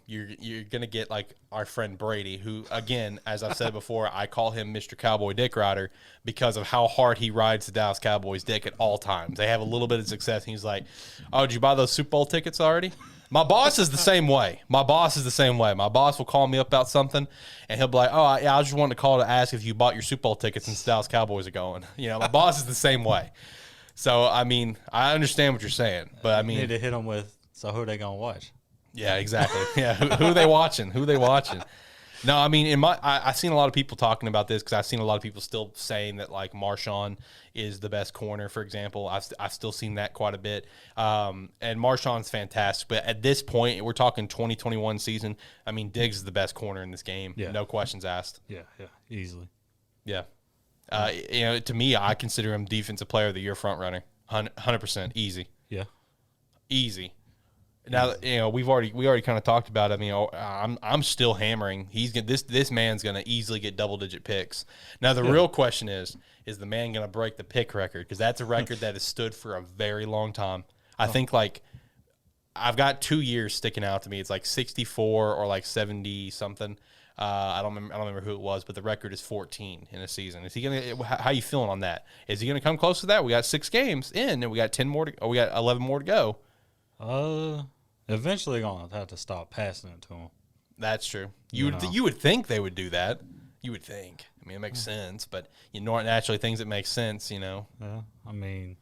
you're gonna get like our friend Brady, who, again, as I've said before, I call him Mr. Cowboy Dick Rider because of how hard he rides the Dallas Cowboys dick at all times. They have a little bit of success, and he's like, "Oh, did you buy those Super Bowl tickets already?" My boss is the same way. My boss will call me up about something, and he'll be like, "Oh, I just wanted to call to ask if you bought your Super Bowl tickets since the Dallas Cowboys are going." My boss is the same way. So, I mean, I understand what you're saying, but I mean, you need to hit them with, so who are they going to watch? Yeah, exactly. Yeah, who are they watching? No, I mean, I've seen a lot of people talking about this because I've seen a lot of people still saying that, like, Marshawn is the best corner, for example. I've still seen that quite a bit. And Marshawn's fantastic. But at this point, we're talking 2021 season. I mean, Diggs is the best corner in this game. Yeah. No questions asked. Yeah, easily. Yeah. To me, I consider him Defensive Player of the Year front runner. 100% easy. Yeah. Easy. Now, we already kind of talked about it. I mean, I'm still hammering. This man's going to easily get double-digit picks. Now, the real question is the man going to break the pick record? Because that's a record that has stood for a very long time. I think, like, I've got 2 years sticking out to me. It's like 64 or like 70-something. I don't remember who it was, but the record is 14 in a season. Is he gonna? How you feeling on that? Is he going to come close to that? We got 6 games in, and we got 10 more. We got 11 more to go. Eventually going to have to stop passing it to him. That's true. You would think they would do that. You would think. I mean, it makes sense, but naturally things that make sense, Yeah, I mean,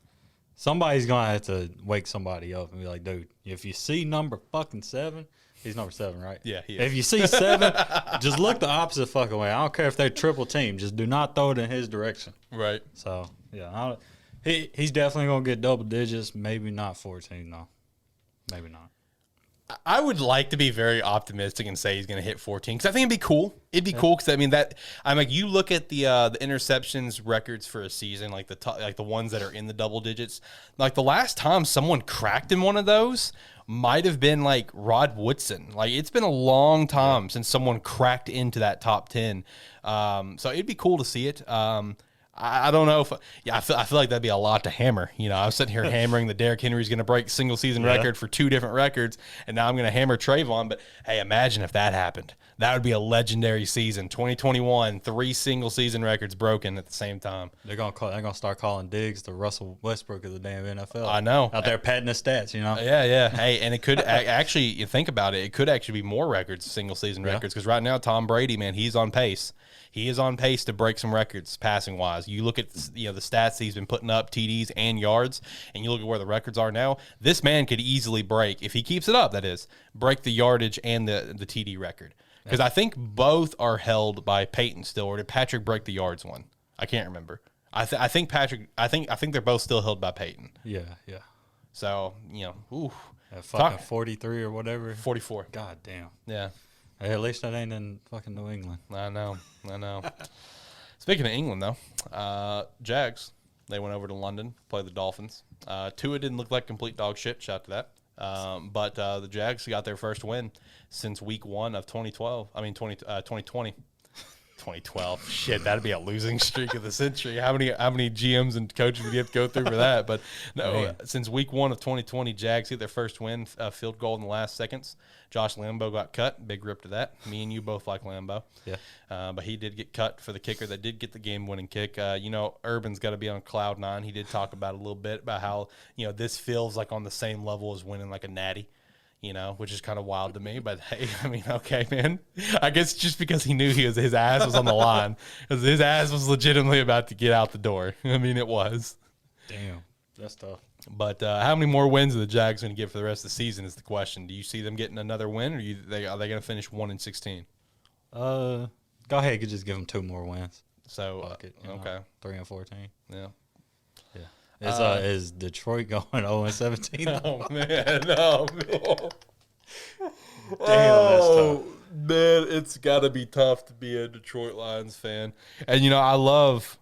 somebody's going to have to wake somebody up and be like, dude, if you see number fucking 7, He's number 7, right? Yeah, he is. If you see 7, just look the opposite fucking way. I don't care if they triple team. Just do not throw it in his direction. Right. So, yeah. He's definitely going to get double digits. Maybe not 14, though. Maybe not. I would like to be very optimistic and say he's going to hit 14 because I think it'd be cool. It'd be cool because I'm like, you look at the interceptions records for a season, like the ones that are in the double digits. Like the last time someone cracked in one of those might have been like Rod Woodson. Like it's been a long time since someone cracked into that top 10. So it'd be cool to see it. I don't know if I feel like that'd be a lot to hammer. You know, I was sitting here hammering that Derrick Henry's going to break single season record for 2 different records, and now I'm going to hammer Trevon. But hey, imagine if that happened. That would be a legendary season. 2021, 3 single season records broken at the same time. They're gonna start calling Diggs the Russell Westbrook of the damn NFL. I know, out there padding the stats. You know. Yeah. Hey, and it could actually, you think about it, it could actually be more records, single season records, because right now Tom Brady, man, he's on pace. He is on pace to break some records passing wise. You look at the stats he's been putting up, TDs and yards, and you look at where the records are now. This man could easily break, if he keeps it up, that is, break the yardage and the TD record. Because I think both are held by Peyton still, or did Patrick break the yards one? I can't remember. I think Patrick. I think they're both still held by Peyton. Yeah. So fucking 43 or whatever. 44. God damn. Yeah. Hey, at least that ain't in fucking New England. I know. Speaking of England, though, Jags, they went over to London, played the Dolphins. Tua didn't look like complete dog shit. Shout out to that. But the Jags got their first win since week 1 of 2012. I mean, 2020. 2012. Shit, that'd be a losing streak of the century. How many GMs and coaches would you have to go through for that? But no, since week 1 of 2020, Jags get their first win, field goal in the last seconds. Josh Lambo got cut. Big rip to that. Me and you both like Lambo. Yeah. But he did get cut for the kicker that did get the game-winning kick. Urban's got to be on cloud 9. He did talk about it a little bit about how, this feels like on the same level as winning like a natty. Which is kind of wild to me, but hey, I mean, okay, man. I guess just because he knew his ass was on the line, because his ass was legitimately about to get out the door. I mean, it was. Damn, that's tough. But how many more wins are the Jags going to get for the rest of the season is the question. Do you see them getting another win, or are they going to finish 1-16? Go ahead, you could just give them 2 more wins. So okay, 3-14. Yeah. Is Detroit going 0-17? Oh man, no. Damn, that's tough. Man, it's got to be tough to be a Detroit Lions fan. And I love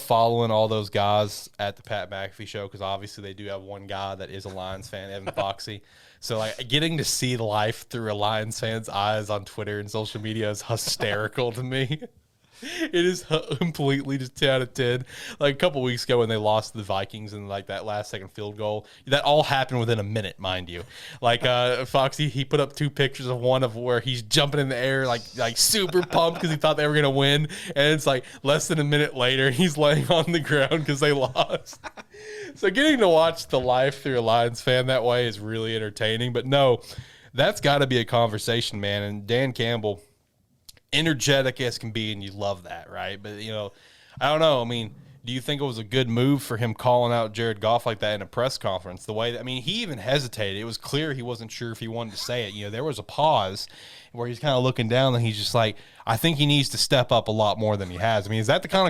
following all those guys at the Pat McAfee show, because obviously they do have one guy that is a Lions fan, Evan Foxy. So like getting to see life through a Lions fan's eyes on Twitter and social media is hysterical to me. It is completely just 10 out of 10. Like a couple weeks ago when they lost to the Vikings and like that last second field goal, that all happened within a minute, mind you. Like Foxy, he put up 2 pictures of one of where he's jumping in the air like super pumped because he thought they were gonna win, and it's like less than a minute later he's laying on the ground because they lost. So getting to watch the life through a Lions fan that way is really entertaining. But no, that's got to be a conversation, man. And Dan Campbell, energetic as can be, and you love that, right? But, I don't know. I mean, do you think it was a good move for him calling out Jared Goff like that in a press conference? The way that, he even hesitated. It was clear he wasn't sure if he wanted to say it. There was a pause where he's kind of looking down, and he's just like, I think he needs to step up a lot more than he has. Is that the kind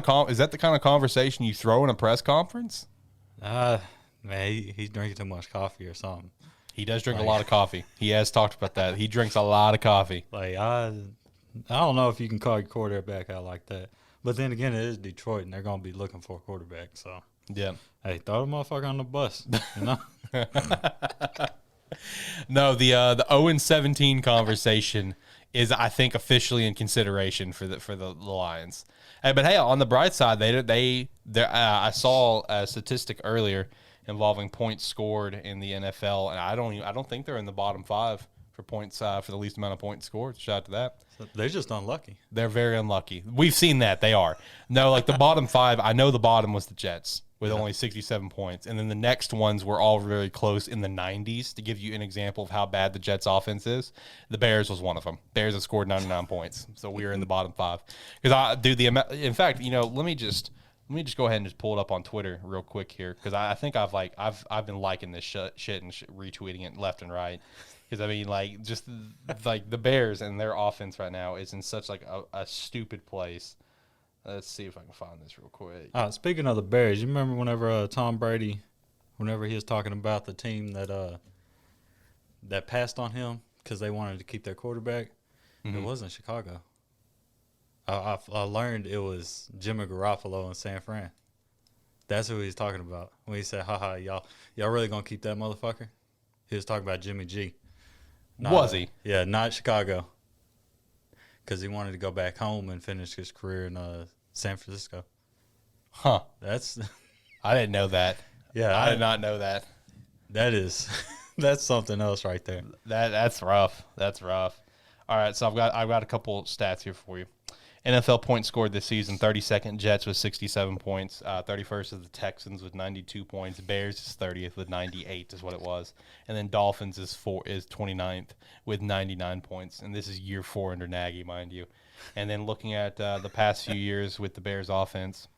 of conversation you throw in a press conference? Man, he's drinking too much coffee or something. He does drink a lot of coffee. He has talked about that. He drinks a lot of coffee. I don't know if you can call your quarterback out like that. But then again, it is Detroit, and they're going to be looking for a quarterback. So, yeah. Hey, throw the motherfucker on the bus, No, the 0-17 conversation is, I think, officially in consideration for the Lions. Hey, but hey, on the bright side, I saw a statistic earlier involving points scored in the NFL, and I don't think they're in the bottom 5 for points for the least amount of points scored. Shout out to that. So they're just unlucky. They're very unlucky. We've seen that. They are. No, like the bottom 5, I know the bottom was the Jets with only 67 points. And then the next ones were all very close in the 90s. To give you an example of how bad the Jets offense is, the Bears was one of them. Bears have scored 99 points. So we were in the bottom 5. Because in fact, let me just go ahead and just pull it up on Twitter real quick here, because I think I've been liking this shit and retweeting it left and right. Because, I mean, like, just like the Bears and their offense right now is in such like a stupid place. Let's see if I can find this real quick. Speaking of the Bears, you remember whenever Tom Brady, whenever he was talking about the team that passed on him because they wanted to keep their quarterback? Mm-hmm. It wasn't Chicago. I learned it was Jimmy Garoppolo in San Fran. That's who he's talking about when he said, haha, y'all really going to keep that motherfucker? He was talking about Jimmy G. Was he? Yeah, not Chicago. Because he wanted to go back home and finish his career in San Francisco. Huh. That's I didn't know that. Yeah, I did not know that. That is that's something else right there. That's rough. That's rough. All right, so I've got a couple stats here for you. NFL points scored this season: 32nd Jets with 67 points, 31st is the Texans with 92 points, Bears is 30th with 98 is what it was, and then Dolphins is 29th with 99 points, and this is year 4 under Nagy, mind you. And then looking at the past few years with the Bears offense,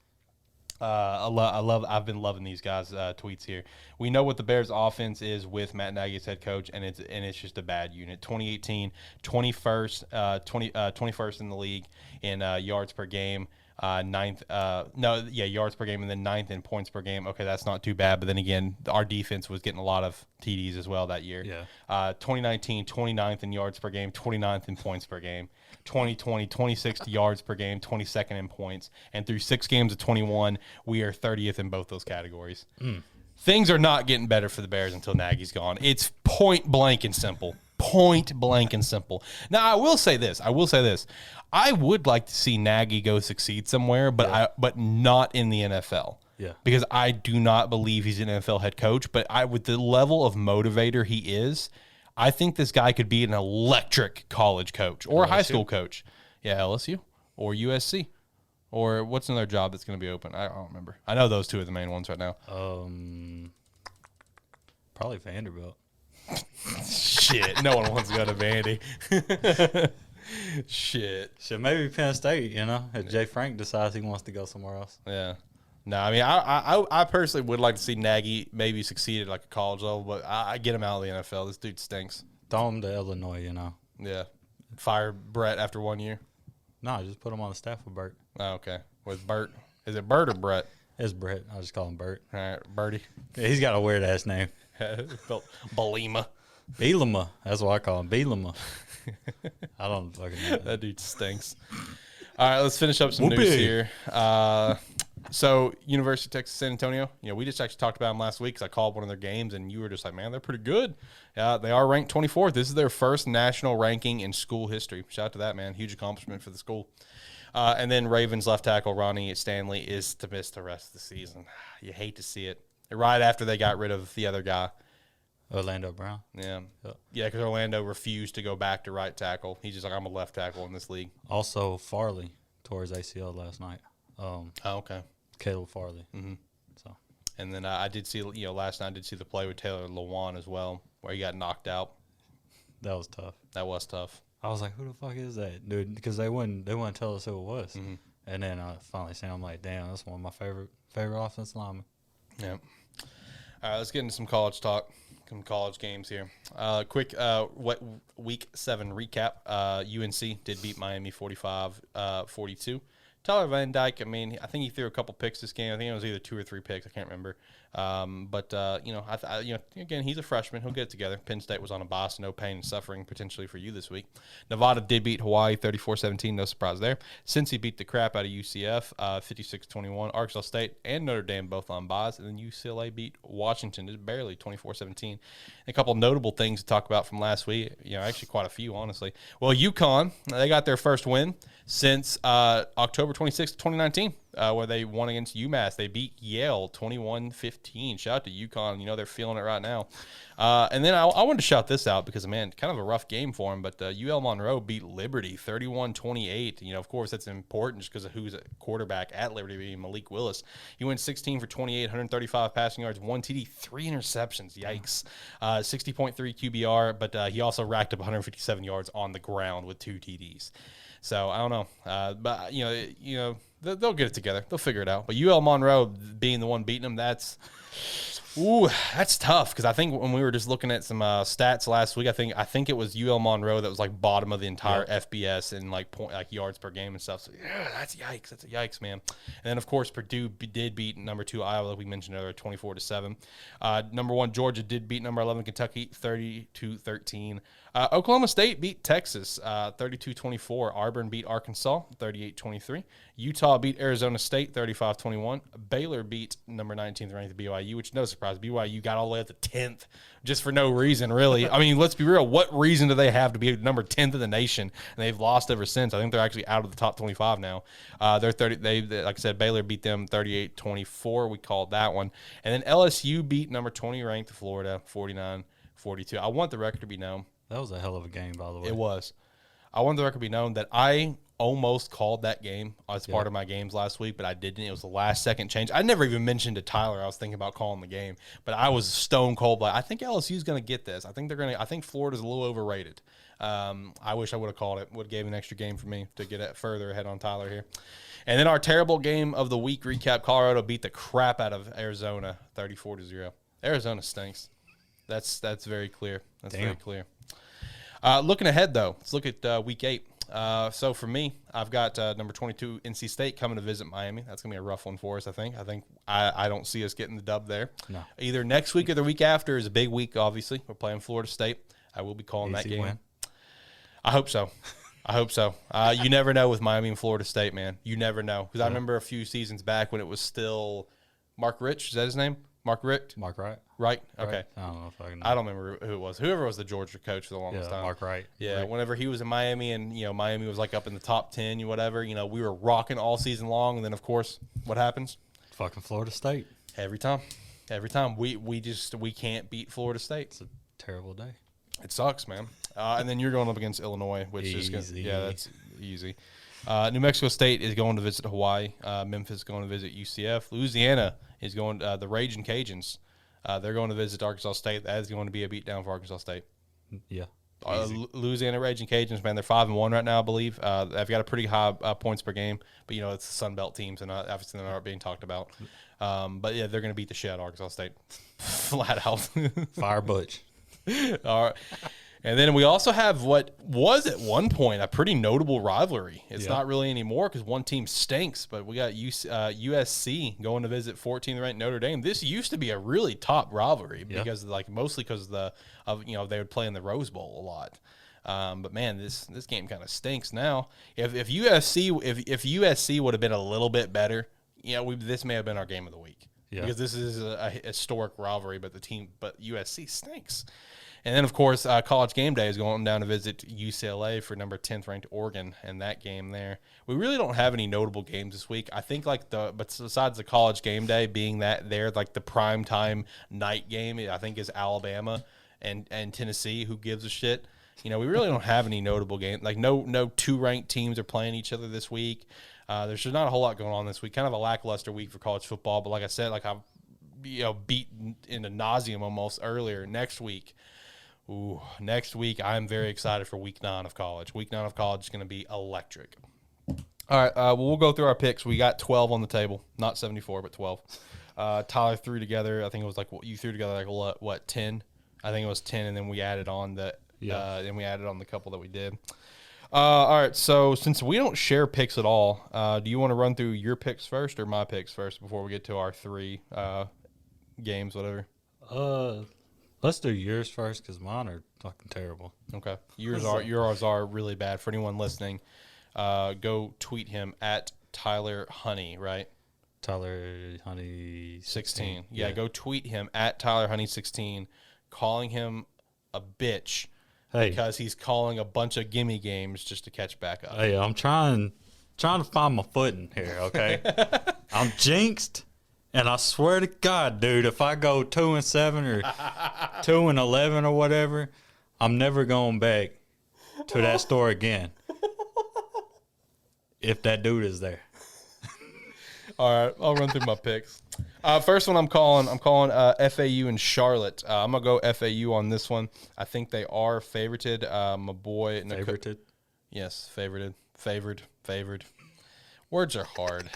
I've been loving these guys' tweets here. We know what the Bears offense is with Matt Nagy as head coach, and it's just a bad unit. 2018, 21st in the league in yards per game, yards per game, and then 9th in points per game. Okay, that's not too bad, but then again, our defense was getting a lot of TDs as well that year. Yeah. 2019, 29th in yards per game, 29th in points per game. 2020, 26th yards per game, 22nd in points. And through 6 games of 21, we are 30th in both those categories. Things are not getting better for the Bears until Nagy's gone. It's point blank and simple. Point blank and simple. Now, I will say this. I would like to see Nagy go succeed somewhere, but not in the NFL. Yeah. Because I do not believe he's an NFL head coach. But with the level of motivator he is, I think this guy could be an electric college coach or a high school coach. Yeah, LSU or USC. Or what's another job that's going to be open? I don't remember. I know those two are the main ones right now. Probably Vanderbilt. Shit, no one wants to go to Vandy. Shit. Maybe Penn State, if Jay Frank decides he wants to go somewhere else. Yeah. No, I mean, I personally would like to see Nagy maybe succeed at like a college level, but I get him out of the NFL. This dude stinks. Throw him to Illinois, Yeah. Fire Brett after 1 year. No, just put him on the staff with Bert. Oh, okay. With Bert. Is it Bert or Brett? It's Brett. I'll just call him Bert. All right, Bertie. Yeah, he's got a weird ass name. Belima. Belima. That's what I call him. Belima. I don't fucking know. That dude stinks. All right, let's finish up some news here. So, University of Texas San Antonio, we just actually talked about them last week because I called one of their games, and you were just like, man, they're pretty good. They are ranked 24th. This is their first national ranking in school history. Shout out to that, man. Huge accomplishment for the school. And then Ravens left tackle Ronnie Stanley is to miss the rest of the season. You hate to see it. Right after they got rid of the other guy. Orlando Brown. Yeah, because Orlando refused to go back to right tackle. He's just like, I'm a left tackle in this league. Also, Farley tore his ACL last night. Okay. Caleb Farley. Mm-hmm. So, and then I did see, last night I did see the play with Taylor Lewan as well, where he got knocked out. That was tough. That was tough. I was like, who the fuck is that, dude? Because they wouldn't tell us who it was. Mm-hmm. And then I finally seen him, I'm like, damn, that's one of my favorite offensive linemen. Yeah. All right, let's get into some college talk, some college games here. Quick week 7 recap. UNC did beat Miami 45-42. Tyler Van Dyke, I mean, I think he threw a couple picks this game. I think it was either 2 or 3 picks. I can't remember. Again, he's a freshman. He'll get it together. Penn State was on a bye, so no pain and suffering potentially for you this week. Nevada did beat Hawaii 34-17. No surprise there. Cincy beat the crap out of UCF 56-21. Arkansas State and Notre Dame both on byes. And then UCLA beat Washington just barely 24-17. A couple notable things to talk about from last week. Actually quite a few, honestly. Well, Uconn, they got their first win since October 26, 2019, where they won against UMass. They beat Yale 21-15. Shout out to UConn. They're feeling it right now. And then I wanted to shout this out because, man, kind of a rough game for them, but UL Monroe beat Liberty 31-28. Of course, that's important just because of who's a quarterback at Liberty, being Malik Willis. He went 16 for 28, 135 passing yards, 1 TD, 3 interceptions. Yikes. 60.3 QBR, but he also racked up 157 yards on the ground with 2 TDs. So I don't know, but they'll get it together. They'll figure it out. But UL Monroe being the one beating them, that's Ooh, that's tough because I think when we were just looking at some stats last week, I think it was UL Monroe that was like bottom of the entire FBS in like yards per game and stuff. So yeah, that's yikes. That's a yikes, man. And then of course Purdue did beat number 2 Iowa, like we mentioned earlier, 24-7. Number 1 Georgia did beat number 11 Kentucky 30-13. Oklahoma State beat Texas 32-24. Auburn beat Arkansas 38-23. Utah beat Arizona State 35-21. Baylor beat number 19th ranked BYU, which no surprise. BYU got all the way up to 10th just for no reason, really. I mean, let's be real. What reason do they have to be number 10th in the nation? And they've lost ever since. I think they're actually out of the top 25 now. They're 30. They like I said, Baylor beat them 38-24. We called that one. And then LSU beat number 20 ranked Florida 49-42. I want the record to be known. That was a hell of a game, by the way. It was. I want the record to be known that I almost called that game as part of my games last week, but I didn't. It was the last second change. I never even mentioned to Tyler I was thinking about calling the game, but I was stone cold. But I think LSU's going to get this. I think Florida's a little overrated. I wish I would have called it. Would have gave an extra game for me to get it further ahead on Tyler here. And then our terrible game of the week recap: Colorado beat the crap out of Arizona, 34-0. Arizona stinks. That's very clear. That's very clear. Looking ahead, though, let's look at Week 8. So for me, I've got number 22 NC State coming to visit Miami. That's gonna be a rough one for us. I don't see us getting the dub there. No. Either next week or the week after is a big week. Obviously, we're playing Florida State. I will be calling that game. Win. I hope so. You never know with Miami and Florida State, man. You never know, because I remember a few seasons back when it was still Mark Rich. Is that his name? Mark Wright? Right? Okay. I don't know if I can. I don't remember who it was. Whoever was the Georgia coach for the longest time. Mark Wright. Yeah, whenever he was in Miami and, Miami was like up in the top 10, whatever, we were rocking all season long. And then, of course, what happens? Fucking Florida State. Every time. We can't beat Florida State. It's a terrible day. It sucks, man. And then you're going up against Illinois, which easy. That's easy. New Mexico State is going to visit Hawaii. Memphis is going to visit UCF. Louisiana is going the Raging Cajuns. They're going to visit Arkansas State. That is going to be a beatdown for Arkansas State. Yeah. Louisiana Raging Cajuns, man, they're 5-1 right now, I believe. They've got a pretty high points per game, but it's the Sun Belt teams, and obviously they're not being talked about. But yeah, they're going to beat the shit out of Arkansas State, flat out. Fire Butch. All right. And then we also have what was at one point a pretty notable rivalry. It's not really anymore because one team stinks, but we got USC going to visit 14th ranked Notre Dame. This used to be a really top rivalry because mostly because they would play in the Rose Bowl a lot. But man, this game kind of stinks now. If USC would have been a little bit better, this may have been our game of the week. Yeah. Because this is a historic rivalry, but USC stinks. And then, of course, College Game Day is going down to visit UCLA for number 10th ranked Oregon and that game there. We really don't have any notable games this week. I think but besides the College Game Day being that there, like the prime time night game, I think is Alabama and Tennessee. Who gives a shit? We really don't have any notable games. Like no 2 ranked teams are playing each other this week. There's just not a whole lot going on this week. Kind of a lackluster week for college football. But like I said, I've beat into nauseum almost earlier. Next week, I'm very excited for Week 9 of college. Week 9 of college is going to be electric. All right, we'll go through our picks. We got 12 on the table, not 74, but 12. Tyler threw together. I think it was you threw together 10? I think it was 10, and then we added on the couple that we did. All right, so since we don't share picks at all, do you want to run through your picks first or my picks first before we get to our 3 games, whatever? Let's do yours first because mine are fucking terrible. Okay. Yours are really bad. For anyone listening, go tweet him at Tyler Honey, right? Tyler Honey 16. Yeah, go tweet him at Tyler Honey 16, calling him a bitch because he's calling a bunch of gimme games just to catch back up. Hey, I'm trying to find my footing here, okay? I'm jinxed. And I swear to God, dude, if I go 2-7 or 2-11 or whatever, I'm never going back to that store again. If that dude is there. All right, I'll run through my picks. First one I'm calling FAU and Charlotte. I'm gonna go FAU on this one. I think they are favorited. My boy, favorited. Yes, favored. Words are hard.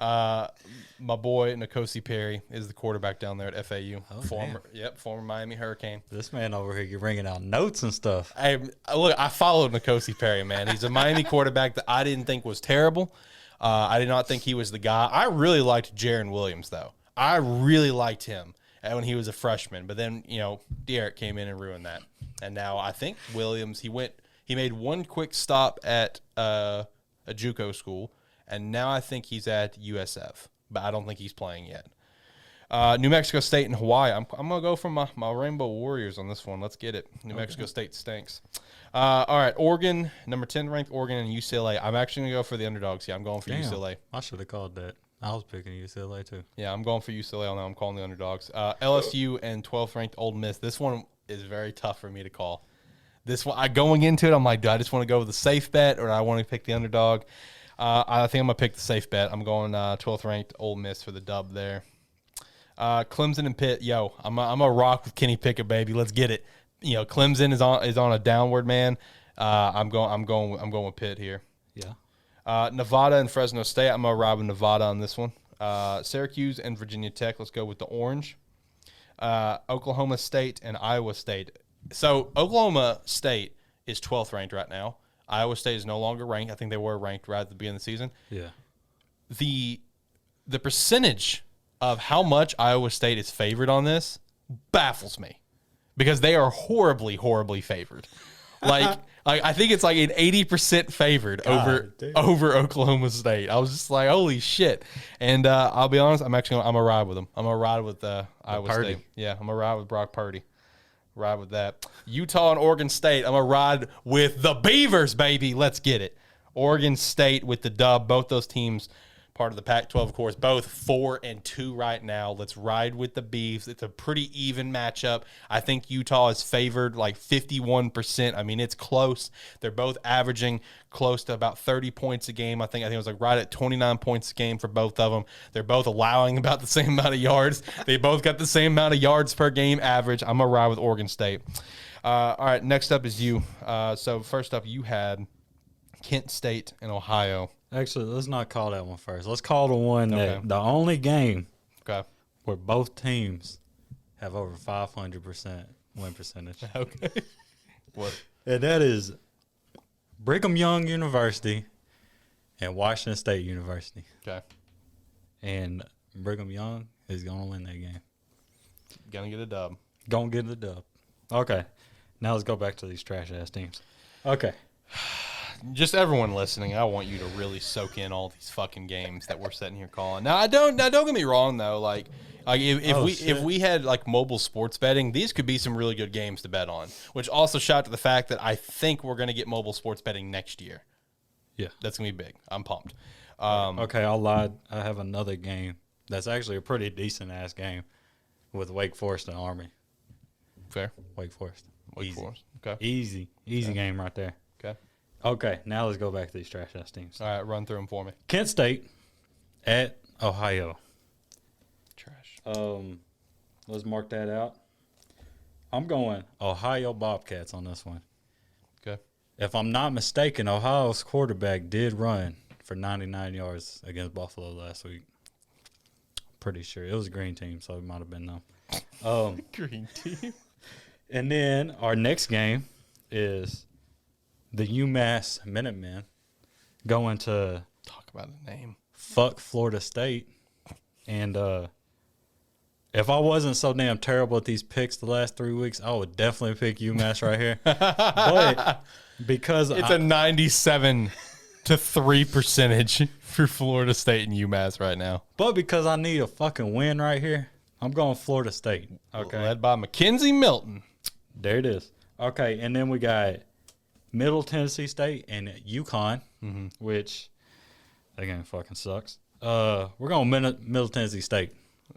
My boy N'Kosi Perry is the quarterback down there at FAU. Oh, Former Miami Hurricane. This man over here, you're bringing out notes and stuff. I followed N'Kosi Perry, man. He's a Miami quarterback that I didn't think was terrible. I did not think he was the guy. I really liked Jaron Williams, though. I really liked him when he was a freshman. But then, Derrick came in and ruined that. And now I think Williams, he made one quick stop at a JUCO school, and now I think he's at USF. But I don't think he's playing yet. New Mexico State and Hawaii. I'm going to go for my Rainbow Warriors on this one. Let's get it. New Mexico State stinks. All right, Oregon, number 10 ranked Oregon and UCLA. I'm actually going to go for the underdogs here. I'm going for UCLA. I should have called that. I was picking UCLA too. Yeah, I'm going for UCLA on that. I'm calling the underdogs. LSU and 12th ranked Ole Miss. This one is very tough for me to call. This one, going into it, I'm like, do I just want to go with the safe bet or do I want to pick the underdog? I think I'm going to pick the safe bet. I'm going 12th ranked Ole Miss for the dub there. Clemson and Pitt. Yo, I'm a rock with Kenny Pickett, baby. Let's get it. Clemson is on a downward, man. I'm going with Pitt here. Yeah. Nevada and Fresno State. I'm gonna ride with Nevada on this one. Syracuse and Virginia Tech. Let's go with the orange. Oklahoma State and Iowa State. So Oklahoma State is 12th ranked right now. Iowa State is no longer ranked. I think they were ranked right at the beginning of the season. Yeah. The percentage of how much Iowa State is favored on this baffles me because they are horribly, horribly favored. Like I think it's like an 80% favored over Oklahoma State. I was just like, holy shit. And I'll be honest, I'm gonna ride with them. I'm gonna ride with Iowa State. Yeah, I'm gonna ride with Brock Purdy. Ride with that. Utah and Oregon State. I'm gonna ride with the Beavers, baby. Let's get it. Oregon State with the dub. Both those teams part of the Pac-12, of course, both 4-2 right now. Let's ride with the Beavs. It's a pretty even matchup. I think Utah is favored like 51%. I mean, it's close. They're both averaging close to about 30 points a game. I think it was like right at 29 points a game for both of them. They're both allowing about the same amount of yards. They both got the same amount of yards per game average. I'm going to ride with Oregon State. All right, next up is you. So first up, you had Kent State and Ohio. Actually, let's not call that one first. Let's call the one that the only game where both teams have over 500% win percentage. Okay. What? And that is Brigham Young University and Washington State University. Okay. And Brigham Young is going to win that game. Gonna get a dub. Going to get the dub. Okay. Now let's go back to these trash-ass teams. Okay. Just everyone listening, I want you to really soak in all these fucking games that we're sitting here calling. Now, don't get me wrong though. Like if we had like mobile sports betting, these could be some really good games to bet on. Which also shout to the fact that I think we're gonna get mobile sports betting next year. Yeah, that's gonna be big. I'm pumped. Okay, I'll lie. I have another game that's actually a pretty decent ass game with Wake Forest and Army. Fair. Wake Forest. Wake Forest. Okay. Easy game right there. Okay. Okay, now let's go back to these trash-ass teams. All right, run through them for me. Kent State at Ohio. Trash. Let's mark that out. I'm going Ohio Bobcats on this one. Okay. If I'm not mistaken, Ohio's quarterback did run for 99 yards against Buffalo last week. Pretty sure. It was a green team, so it might have been them. Green team. And then our next game is the UMass Minutemen going to talk about the name. Fuck Florida State. And if I wasn't so damn terrible at these picks the last 3 weeks, I would definitely pick UMass right here. But because it's a 97-3 percentage for Florida State and UMass right now. But because I need a fucking win right here, I'm going Florida State. Okay. Led by Mackenzie Milton. There it is. Okay, and then we got Middle Tennessee State and Uconn, which that game fucking sucks. We're going Middle Tennessee State.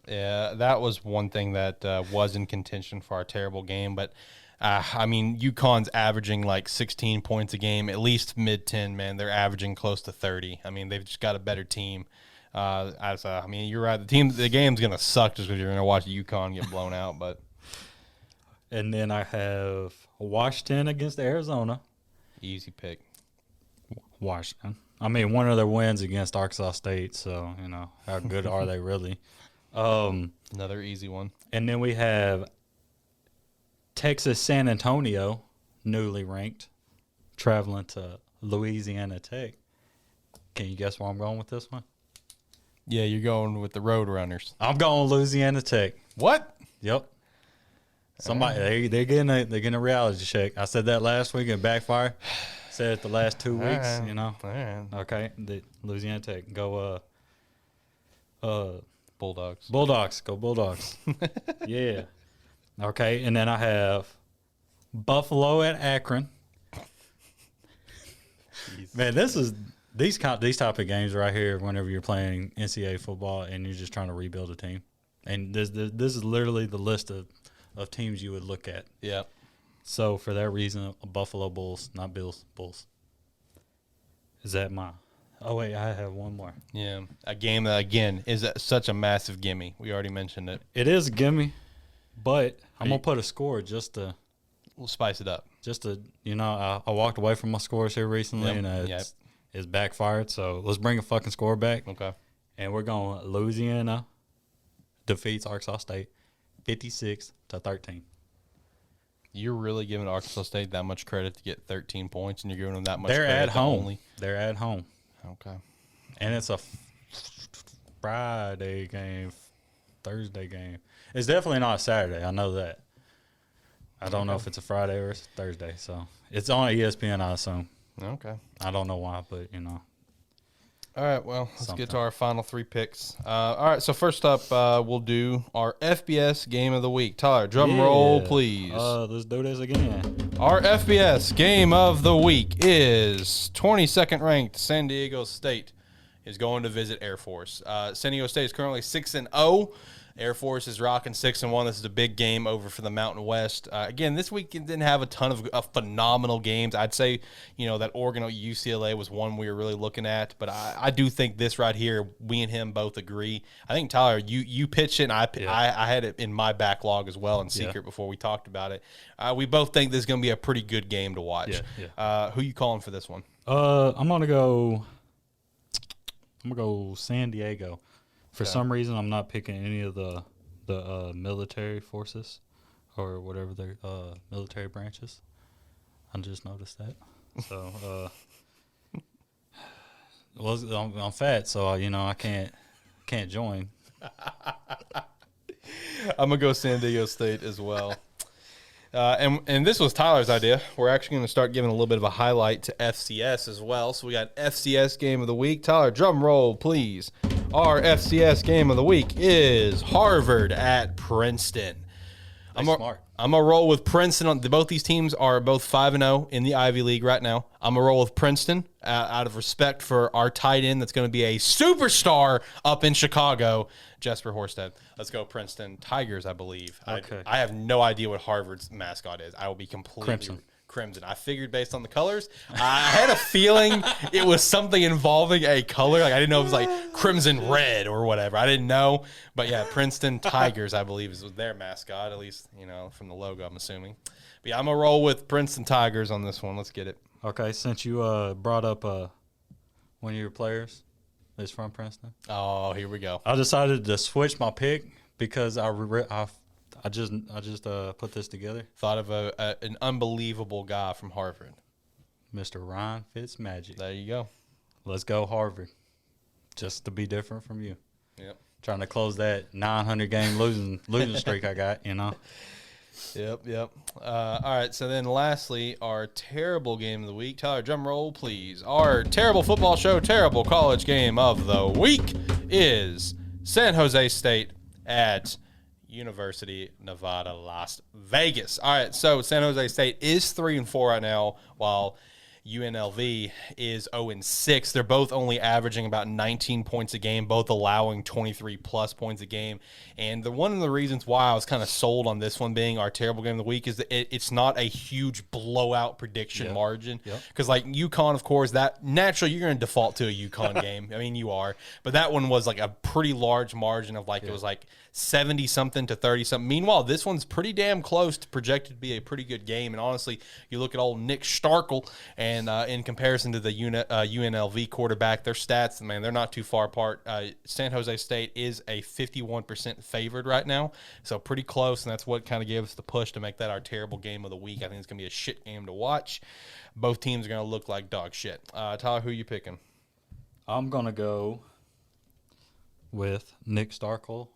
Yeah, that was one thing that was in contention for our terrible game. But, I mean, Uconn's averaging like 16 points a game, at least mid-10, man. They're averaging close to 30. I mean, they've just got a better team. I mean, you're right. The game's going to suck just because you're going to watch Uconn get blown out. But and then I have Washington against Arizona. Easy pick. Washington. I mean, one of their wins against Arkansas State, so, how good are they really? Another easy one. And then we have Texas San Antonio, newly ranked, traveling to Louisiana Tech. Can you guess where I'm going with this one? Yeah, you're going with the Roadrunners. I'm going Louisiana Tech. What? Yep. Somebody they're getting a reality check. I said that last week and backfire. Said it the last 2 weeks. All right. Okay. The Louisiana Tech go. Bulldogs. Bulldogs. Go Bulldogs. Yeah. Okay, and then I have Buffalo at Akron. Man, these type of games right here. Whenever you're playing NCAA football and you're just trying to rebuild a team, and this is literally the list of teams you would look at. Yeah. So for that reason, Buffalo Bulls, not Bills, Bulls. Is that my? Oh wait, I have one more. Yeah, a game that again is such a massive gimme. We already mentioned it. It is a gimme, but I'm gonna put a score just to. We'll spice it up. Just to I walked away from my scores here recently, and it's backfired. So let's bring a fucking score back. Okay. And we're going Louisiana defeats Arkansas State 56-13. You're really giving Arkansas State that much credit to get 13 points, and you're giving them that much They're credit at home. Only... They're at home. Okay. And it's a Friday game, Thursday game. It's definitely not Saturday. I know that. I don't know if it's a Friday or it's a Thursday. So it's on ESPN, I assume. Okay. I don't know why, but All right, well, let's get to our final three picks. All right, so first up, we'll do our FBS Game of the Week. Tyler, drum roll, please. Let's do this again. Our FBS Game of the Week is 22nd ranked San Diego State is going to visit Air Force. San Diego State is currently 6-0. Air Force is rocking 6-1. This is a big game over for the Mountain West. Again, this week didn't have a ton of phenomenal games. I'd say, that Oregon or UCLA was one we were really looking at. But I do think this right here, we and him both agree. I think, Tyler, you pitched it, and I had it in my backlog as well in secret before we talked about it. We both think this is going to be a pretty good game to watch. Who you calling for this one? I'm gonna go San Diego. For some reason, I'm not picking any of the military forces or whatever their military branches. I just noticed that. So, I'm fat, so I can't join. I'm gonna go San Diego State as well. And this was Tyler's idea. We're actually going to start giving a little bit of a highlight to FCS as well. So we got FCS Game of the Week. Tyler, drum roll, please. Our FCS Game of the Week is Harvard at Princeton. I'm going to roll with Princeton. Both these teams are both 5-0 in the Ivy League right now. I'm going to roll with Princeton out of respect for our tight end that's going to be a superstar up in Chicago, Jesper Horsted. Let's go Princeton Tigers, I believe. Okay. I have no idea what Harvard's mascot is. I will be completely crimson. I figured based on the colors. I had a feeling it was something involving a color. Like I didn't know it was like crimson red or whatever. I didn't know. But yeah, Princeton Tigers, I believe, is their mascot, at least, from the logo, I'm assuming. But yeah, I'm going to roll with Princeton Tigers on this one. Let's get it. Okay, since you brought up one of your players is from Princeton. Oh, here we go. I decided to switch my pick because I just put this together. Thought of an unbelievable guy from Harvard. Mr. Ryan Fitzmagic. There you go. Let's go Harvard. Just to be different from you. Yep. Trying to close that 900 game losing streak I got, Yep. All right, so then lastly, our terrible game of the week. Tyler, drum roll, please. Our terrible football show, terrible college game of the week is San Jose State at University of Nevada, Las Vegas. All right, so San Jose State is 3-4 right now, while UNLV is 0-6. They're both only averaging about 19 points a game, both allowing 23-plus points a game. And one of the reasons why I was kind of sold on this one being our terrible game of the week is that it's not a huge blowout prediction margin. Because, like, UConn, of course, that naturally you're going to default to a UConn game. I mean, you are. But that one was, like, a pretty large margin of, like, it was, like, 70-something to 30-something. Meanwhile, this one's pretty damn close to projected to be a pretty good game. And honestly, you look at old Nick Starkel, and And in comparison to the UNLV quarterback, their stats, man, they're not too far apart. San Jose State is a 51% favored right now, so pretty close, and that's what kind of gave us the push to make that our terrible game of the week. I think it's going to be a shit game to watch. Both teams are going to look like dog shit. Tyler, who are you picking? I'm going to go with Nick Starkel,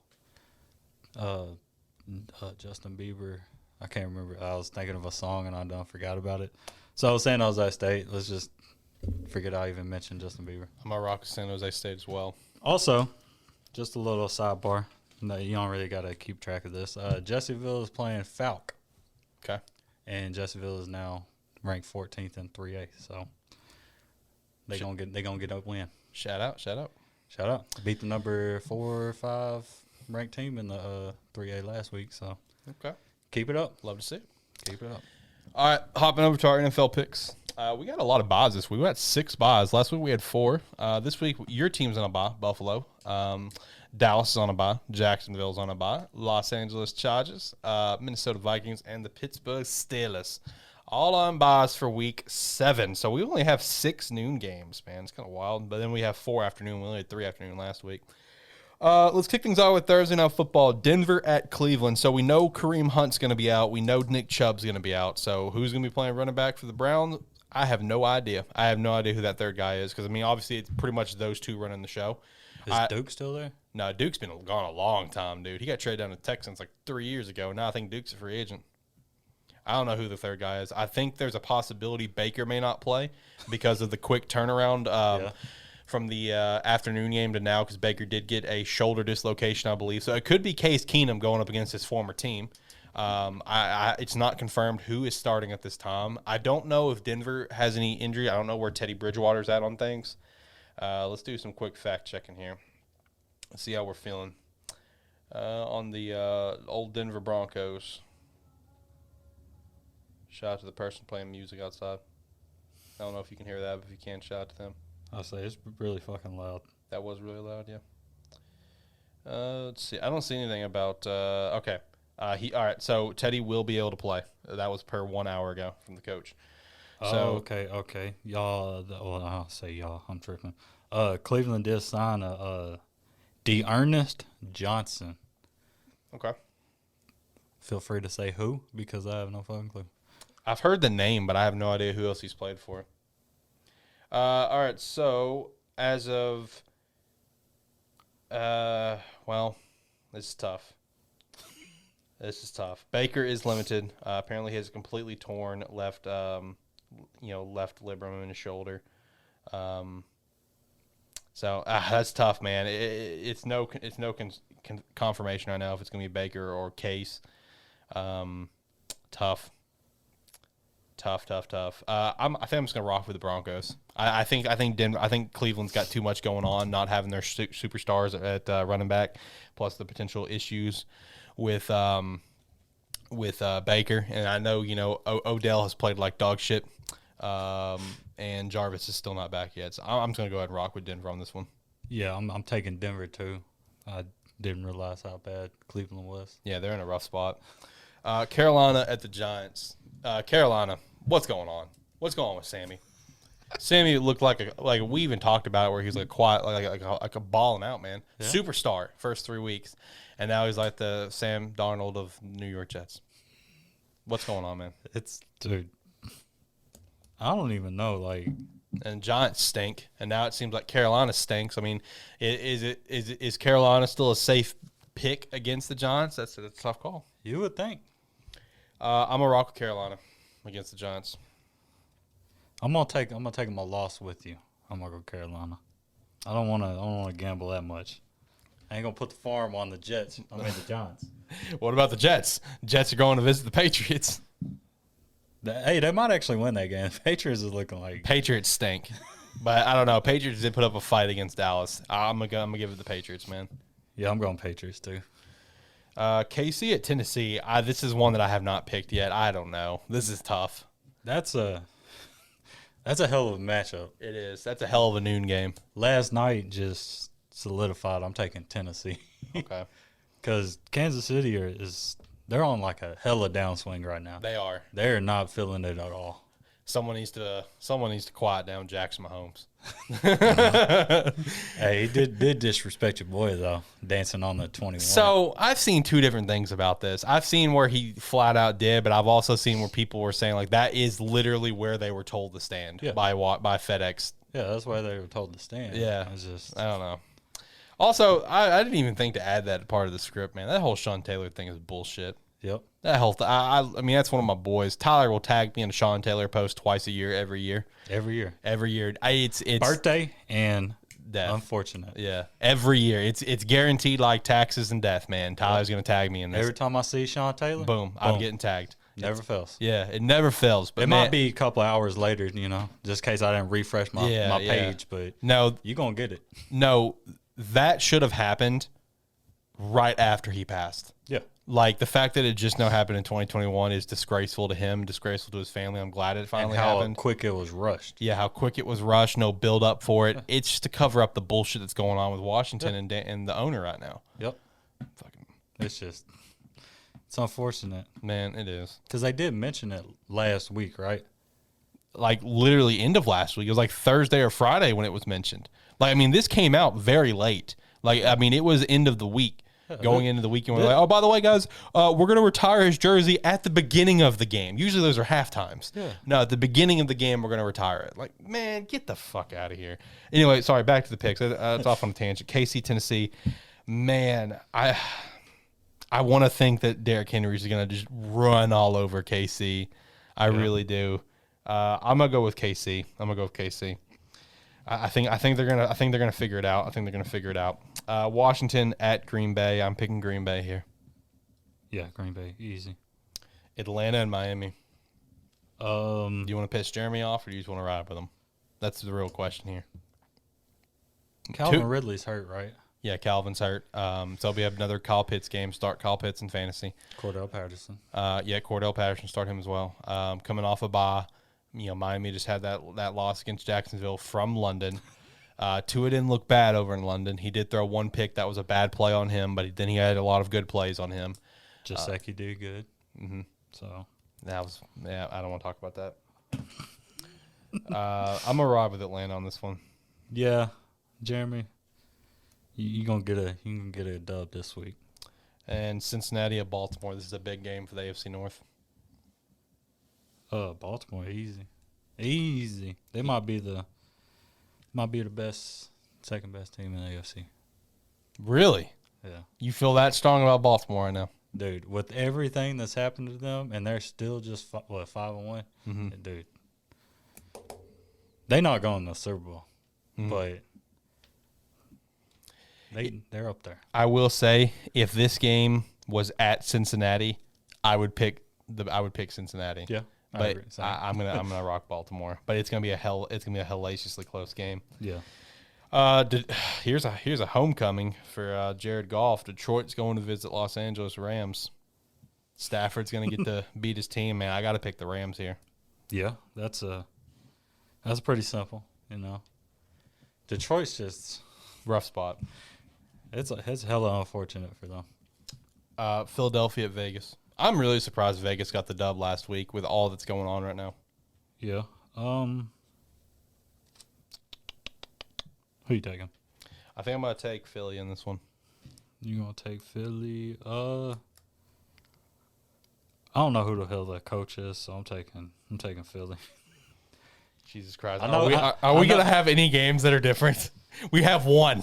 Justin Bieber. I can't remember. I was thinking of a song, and I forgot about it. So San Jose State, let's just forget I even mentioned Justin Bieber. I'm going to rock San Jose State as well. Also, just a little sidebar. No, you don't really got to keep track of this. Jessieville is playing Falk. Okay. And Jessieville is now ranked 14th in 3A. So they're going to get a win. Shout out. Shout out. Beat the number 4 or 5 ranked team in the 3A last week. So okay. Keep it up. Love to see it. Keep it up. All right, hopping over to our NFL picks. We got a lot of buys this week. We got 6 buys. Last week we had 4. This week your team's on a bye, Buffalo. Dallas is on a bye. Jacksonville's on a bye. Los Angeles Chargers, Minnesota Vikings, and the Pittsburgh Steelers. All on buys for week 7. So we only have 6 noon games, man. It's kind of wild. But then we have 4 afternoon. We only had 3 afternoon last week. Let's kick things off with Thursday Night Football. Denver at Cleveland. So we know Kareem Hunt's going to be out. We know Nick Chubb's going to be out. So who's going to be playing running back for the Browns? I have no idea. I have no idea who that third guy is because, I mean, obviously it's pretty much those two running the show. Is Duke still there? No, Duke's been gone a long time, dude. He got traded down to Texans like 3 years ago. Now I think Duke's a free agent. I don't know who the third guy is. I think there's a possibility Baker may not play because of the quick turnaround. From the afternoon game to now, because Baker did get a shoulder dislocation, I believe. So it could be Case Keenum going up against his former team. It's not confirmed who is starting at this time. I don't know if Denver has any injury. I don't know where Teddy Bridgewater's at on things. Let's do some quick fact checking here. Let's see how we're feeling on the old Denver Broncos. Shout out to the person playing music outside. I don't know if you can hear that, but if you can, shout out to them. I'll say it's really fucking loud. That was really loud, yeah. Let's see. I don't see anything about. Okay. All right. So Teddy will be able to play. That was per 1 hour ago from the coach. So okay. Y'all. Well, I'll say y'all. I'm tripping. Cleveland did sign D'Ernest Johnson. Okay. Feel free to say who because I have no fucking clue. I've heard the name, but I have no idea who else he's played for. All right, so as of, well, this is tough. This is tough. Baker is limited. Apparently, he has a completely torn left labrum in his shoulder. So that's tough, man. It's no confirmation right now if it's going to be Baker or Case. Tough. I think I'm just gonna rock with the Broncos. I think Cleveland's got too much going on, not having their superstars at running back, plus the potential issues with Baker. And I know Odell has played like dog shit, and Jarvis is still not back yet. So I'm just gonna go ahead and rock with Denver on this one. Yeah, I'm taking Denver too. I didn't realize how bad Cleveland was. Yeah, they're in a rough spot. Carolina at the Giants. Carolina, what's going on? What's going on with Sammy? Sammy looked like we even talked about it, where he was like quiet, like a balling out, man. Yeah. Superstar first 3 weeks, and now he's like the Sam Darnold of New York Jets. What's going on, man? Dude, I don't even know. And Giants stink, and now it seems like Carolina stinks. I mean, is Carolina still a safe pick against the Giants? That's a tough call. You would think. I'm a rock with Carolina against the Giants. I'm gonna take my loss with you. I'm gonna go Carolina. I don't wanna gamble that much. I ain't gonna put the farm on the Jets. I mean the Giants. What about the Jets? Jets are going to visit the Patriots. Hey, they might actually win that game. Patriots is looking like Patriots stink, but I don't know. Patriots did put up a fight against Dallas. I'm gonna give it the Patriots, man. Yeah, I'm going Patriots too. KC at Tennessee. This is one that I have not picked yet. I don't know. This is tough. That's a hell of a matchup. It is. That's a hell of a noon game. Last night just solidified. I'm taking Tennessee. Okay. Because Kansas City they're on like a hella downswing right now. They are. They're not feeling it at all. Someone needs to quiet down Jackson Mahomes. Hey, he did disrespect your boy though, dancing on the 21. So I've seen two different things about this. I've seen where he flat out did, but I've also seen where people were saying like that is literally where they were told to stand by FedEx. Yeah, that's why they were told to stand. Yeah, it's just I don't know. Also, I didn't even think to add that part of the script, man. That whole Sean Taylor thing is bullshit. Yep. That whole I mean, that's one of my boys. Tyler will tag me in a Sean Taylor post twice a year, every year. It's birthday and death. Unfortunate. Yeah, every year. It's guaranteed like taxes and death, man. Tyler's gonna tag me in this. Every time I see Sean Taylor, boom, I'm getting tagged. Never fails. Yeah, it never fails. But it might be a couple of hours later, just in case I didn't refresh my page. But no, you're gonna get it. No, that should have happened right after he passed. Yeah. Like, the fact that it just now happened in 2021 is disgraceful to him, disgraceful to his family. I'm glad it finally happened. And how quick it was rushed. Yeah, how quick it was rushed. No build up for it. Yeah. It's just to cover up the bullshit that's going on with Washington and the owner right now. Yep. Fucking. It's unfortunate. Man, it is. Because they did mention it last week, right? Like, literally end of last week. It was like Thursday or Friday when it was mentioned. Like, I mean, this came out very late. Like, I mean, it was end of the week. Going into the weekend, we're like, oh, by the way, guys, we're going to retire his jersey at the beginning of the game. Usually those are half times. Yeah. No, at the beginning of the game, we're going to retire it. Like, man, get the fuck out of here. Anyway, sorry, back to the picks. It's off on a tangent. KC, Tennessee. Man, I want to think that Derrick Henry is going to just run all over KC. I really do. I'm going to go with KC. I think they're gonna figure it out. Washington at Green Bay. I'm picking Green Bay here. Yeah, Green Bay, easy. Atlanta and Miami. Do you want to piss Jeremy off, or do you just want to ride with him? That's the real question here. Calvin Ridley's hurt, right? Yeah, Calvin's hurt. So we have another Kyle Pitts game. Start Kyle Pitts in fantasy. Cordell Patterson. Cordell Patterson, start him as well. Coming off a bye. Miami just had that loss against Jacksonville from London. Tua didn't look bad over in London. He did throw one pick that was a bad play on him, but then he had a lot of good plays on him. Just like he did good. Mm-hmm. So I don't want to talk about that. I'm gonna ride with Atlanta on this one. Yeah, Jeremy, you gonna get a dub this week. And Cincinnati at Baltimore. This is a big game for the AFC North. Baltimore, easy. They might be the second best team in the AFC. Really? Yeah. You feel that strong about Baltimore right now, dude? With everything that's happened to them, and they're still just 5-1. Mm-hmm. Dude, they're not going to the Super Bowl, but they're up there. I will say, if this game was at Cincinnati, I would pick Cincinnati. Yeah. But I'm gonna rock Baltimore. But it's gonna be a hellaciously close game. Yeah. Here's a homecoming for Jared Goff. Detroit's going to visit Los Angeles Rams. Stafford's gonna get to beat his team. Man, I got to pick the Rams here. Yeah, that's pretty simple. Detroit's just rough spot. It's hella unfortunate for them. Philadelphia at Vegas. I'm really surprised Vegas got the dub last week with all that's going on right now. Yeah. Who you taking? I think I'm going to take Philly in this one. You going to take Philly? I don't know who the hell that coach is, so I'm taking Philly. Jesus Christ. Are we going to have any games that are different? We have one.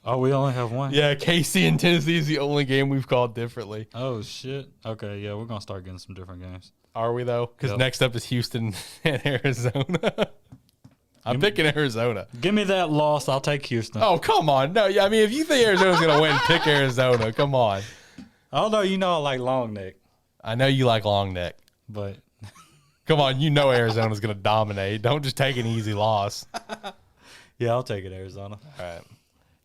Oh, we only have one? Yeah, KC and Tennessee is the only game we've called differently. Oh, shit. Okay, yeah, we're going to start getting some different games. Are we, though? Because next up is Houston and Arizona. I'm picking Arizona. Give me that loss. I'll take Houston. Oh, come on. No, I mean, if you think Arizona's going to win, pick Arizona. Come on. Although I like long neck. I know you like long neck. But come on, Arizona's going to dominate. Don't just take an easy loss. Yeah, I'll take it, Arizona. All right.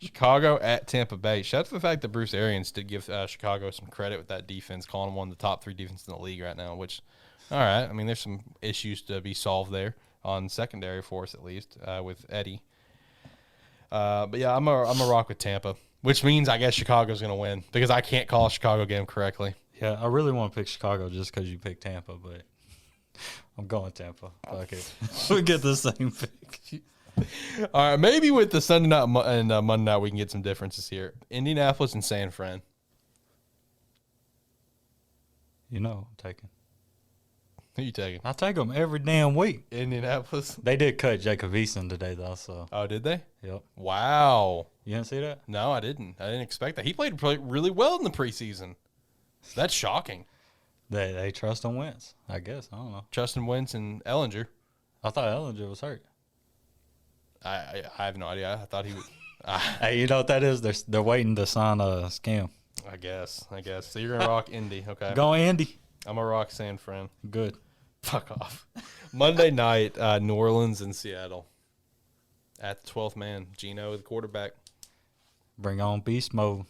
Chicago at Tampa Bay. Shout out to the fact that Bruce Arians did give Chicago some credit with that defense, calling them one of the top 3 defenses in the league right now, which, all right. I mean, there's some issues to be solved there on secondary for us, at least, with Eddie. But, yeah, I'm a rock with Tampa, which means I guess Chicago's going to win because I can't call a Chicago game correctly. Yeah, I really want to pick Chicago just because you picked Tampa, but I'm going Tampa. Fuck it. We get the same pick. All right, maybe with the Sunday night and Monday night we can get some differences here. Indianapolis and San Fran. You know I'm taking. Who you taking? I take them every damn week. Indianapolis. They did cut Jacob Eason today, though, so. Oh, did they? Yep. Wow. You didn't see that? No, I didn't. I didn't expect that. He played really well in the preseason. That's shocking. They trust on Wentz, I guess. I don't know. Justin Wentz and Ellinger. I thought Ellinger was hurt. I have no idea. I thought he was. Hey, you know what that is? They're waiting to sign a scam. I guess. So you're gonna rock Indy, okay? Go Andy. I'm gonna rock San Fran. Good. Fuck off. Monday night, New Orleans and Seattle. At the 12th man, Geno, the quarterback. Bring on beast mode.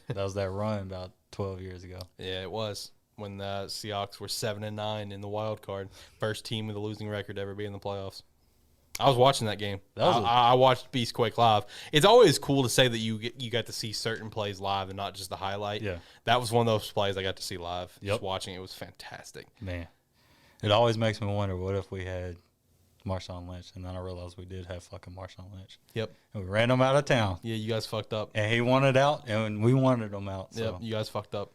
That was that run about 12 years ago. Yeah, it was when the Seahawks were 7-9 in the wild card. First team with a losing record to ever be in the playoffs. I was watching that game. I watched Beastquake live. It's always cool to say that you got to see certain plays live and not just the highlight. Yeah. That was one of those plays I got to see live. Yep. Just watching it was fantastic. Man. It always makes me wonder, what if we had Marshawn Lynch? And then I realized we did have fucking Marshawn Lynch. Yep. And we ran him out of town. Yeah, you guys fucked up. And he wanted out, and we wanted him out. So. Yep, you guys fucked up.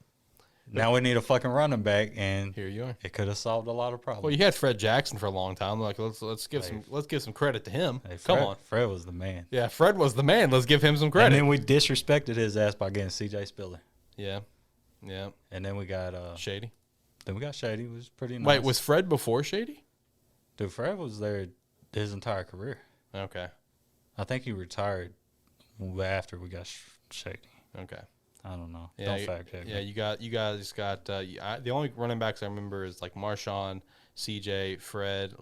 Now we need a fucking running back, and here you are. It could have solved a lot of problems. Well, you had Fred Jackson for a long time. Like let's give some credit to him. Hey, Come on, Fred was the man. Yeah, Fred was the man. Let's give him some credit. And then we disrespected his ass by getting C.J. Spiller. Yeah. And then we got Shady. Then we got Shady. It was pretty nice. Wait, was Fred before Shady? Dude, Fred was there his entire career. Okay. I think he retired after we got Shady. Okay. I don't know. Yeah, don't fact check. Yeah, you guys got the only running backs I remember is like Marshawn, CJ, Fred,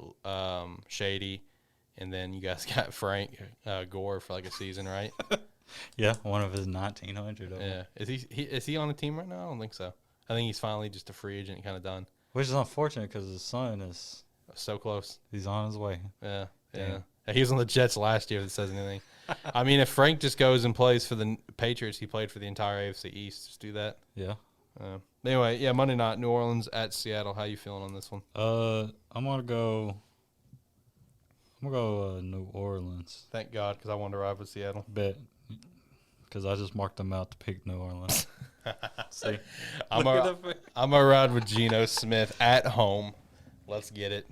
Shady, and then you guys got Frank Gore for like a season, right? Yeah, one of his 1,900. Yeah, is he on the team right now? I don't think so. I think he's finally just a free agent, kind of done. Which is unfortunate because his son is so close. He's on his way. Yeah. He was on the Jets last year. If it says anything. I mean, if Frank just goes and plays for the Patriots, he played for the entire AFC East. Just do that. Yeah. Anyway, yeah, Monday night, New Orleans at Seattle. How you feeling on this one? I'm gonna go New Orleans. Thank God, because I wanted to ride with Seattle. Bet, because I just marked them out to pick New Orleans. See, I'm gonna ride with Geno Smith at home. Let's get it.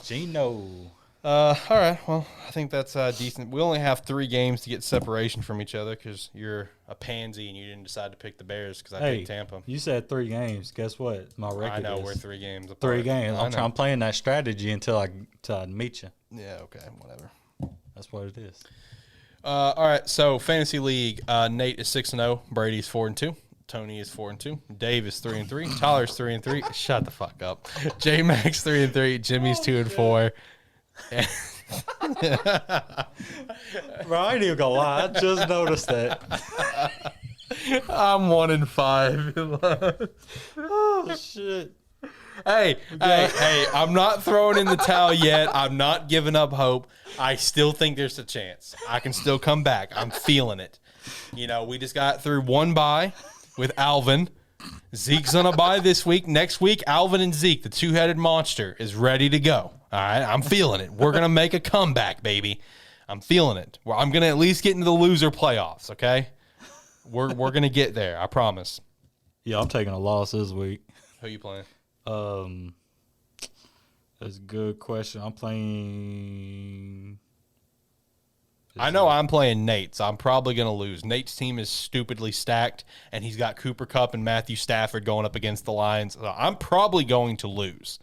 Geno. All right. Well, I think that's decent. We only have 3 games to get separation from each other because you're a pansy and you didn't decide to pick the Bears because I picked Tampa. You said 3 games. Guess what? My record. I know is we're 3 games apart. 3 games. I'm playing that strategy until I meet you. Yeah. Okay. Whatever. That's what it is. All right. So fantasy league. Nate is 6-0. Brady's 4-2. Tony is 4-2. Dave is 3-3. Tyler's 3-3. Shut the fuck up. J Max 3-3. Jimmy's 2-4. Bro, I ain't even gonna lie. I just noticed that. I'm 1-5. Oh shit. Hey, I'm not throwing in the towel yet. I'm not giving up hope. I still think there's a chance. I can still come back. I'm feeling it. You know, we just got through 1 bye with Alvin. Zeke's on a bye this week. Next week, Alvin and Zeke, the 2-headed monster, is ready to go. All right, I'm feeling it. We're going to make a comeback, baby. I'm feeling it. I'm going to at least get into the loser playoffs, okay? We're going to get there, I promise. Yeah, I'm taking a loss this week. Who you playing? That's a good question. I'm playing... I know I'm playing Nate, so I'm probably going to lose. Nate's team is stupidly stacked, and he's got Cooper Kupp and Matthew Stafford going up against the Lions. So I'm probably going to lose,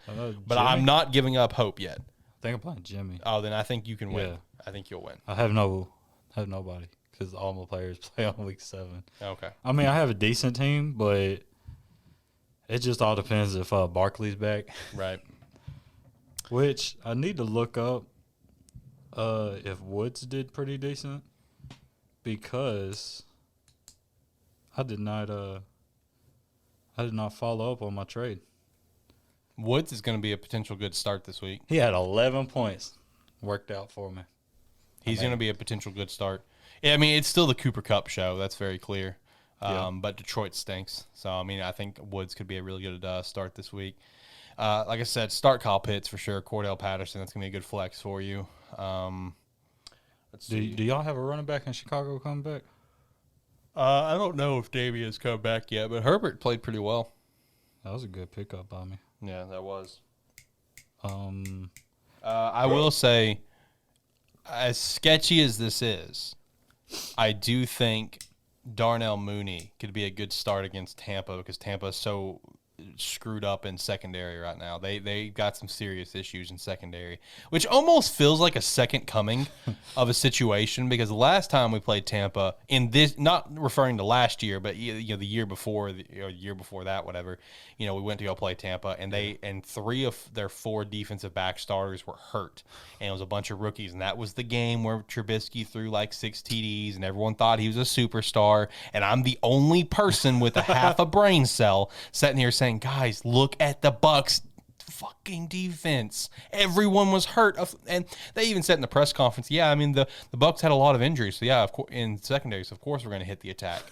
but I'm not giving up hope yet. I think I'm playing Jimmy. Oh, then I think you can win. Yeah. I think you'll win. I have nobody because all my players play on week 7. Okay. I mean, I have a decent team, but it just all depends if Barkley's back. Right. Which I need to look up. If Woods did pretty decent, because I did not follow up on my trade. Woods is going to be a potential good start this week. He had 11 points, worked out for me. He's going to be a potential good start. Yeah, I mean, it's still the Cooper Kupp show. That's very clear. But Detroit stinks. So, I mean, I think Woods could be a really good start this week. Like I said, start Kyle Pitts for sure. Cordell Patterson, that's going to be a good flex for you. Let's Do see. y'all have a running back in Chicago coming back? I don't know if Davian's come back yet, but Herbert played pretty well. That was a good pickup by me. Yeah, that was. I I will say, as sketchy as this is, I do think Darnell Mooney could be a good start against Tampa because Tampa is so screwed up in secondary right now. They got some serious issues in secondary, which almost feels like a second coming of a situation because the last time we played Tampa in this, not referring to last year, but the year before, year before that, whatever, we went to go play Tampa and 3 of their 4 defensive back starters were hurt, and it was a bunch of rookies, and that was the game where Trubisky threw like 6 TDs, and everyone thought he was a superstar, and I'm the only person with a half a brain cell sitting here saying, guys, look at the Bucs fucking defense. Everyone was hurt, and they even said in the press conference, yeah, I mean the Bucs had a lot of injuries, so yeah, of course in secondaries, of course we're going to hit the attack.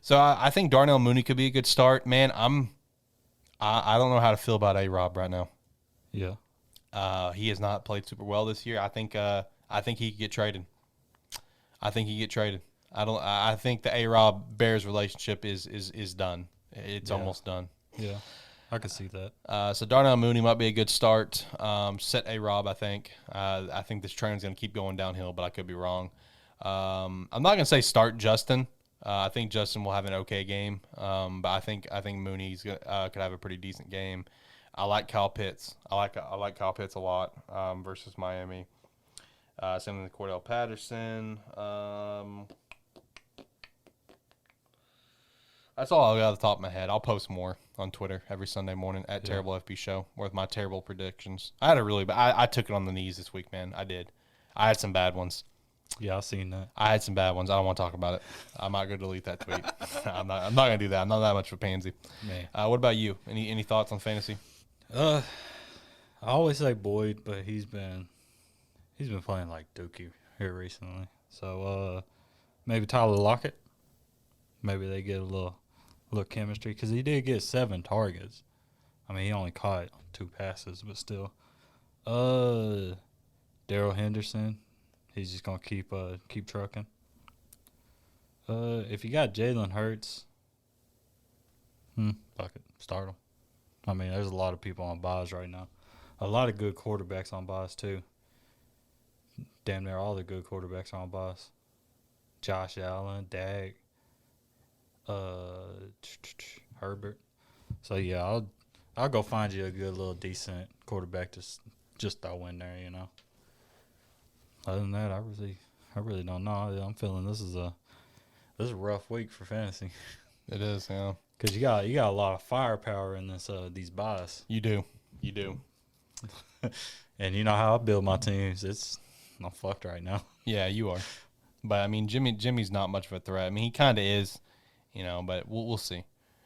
So I think Darnell Mooney could be a good start. Man, I don't know how to feel about A-Rob right now. Yeah. He has not played super well this year. I think he could get traded. I think the A-Rob Bears relationship is done. It's almost done. Yeah, I could see that. So Darnell Mooney might be a good start. Set A-Rob, I think. I think this trend is going to keep going downhill, but I could be wrong. I'm not going to say start Justin. I think Justin will have an okay game, but I think Mooney could have a pretty decent game. I like Kyle Pitts. I like Kyle Pitts a lot versus Miami. Same with Cordell Patterson. That's all I got off the top of my head. I'll post more on Twitter every Sunday morning at Terrible FB Show with my terrible predictions. I had a really bad. I took it on the knees this week, man. I did. I had some bad ones. Yeah, I seen that. I had some bad ones. I don't want to talk about it. I might go delete that tweet. I'm not gonna do that. I'm not that much of a pansy. Man. What about you? Any thoughts on fantasy? I always say Boyd, but he's been playing like Dookie here recently. So maybe Tyler Lockett. Maybe they get a little chemistry because he did get 7 targets. I mean, he only caught 2 passes, but still. Darrell Henderson, he's just gonna keep trucking. If you got Jalen Hurts, fuck it, start him. I mean, there's a lot of people on buys right now. A lot of good quarterbacks on buys too. Damn near all the good quarterbacks are on buys. Josh Allen, Dak, Herbert. So yeah, I'll go find you a good little decent quarterback to just throw in there, Other than that, I really don't know. I'm feeling this is a rough week for fantasy. It is, yeah. Because you got a lot of firepower in these buys. You do. And you know how I build my teams. I'm fucked right now. Yeah, you are. But I mean, Jimmy's not much of a threat. I mean, he kind of is, but we'll see.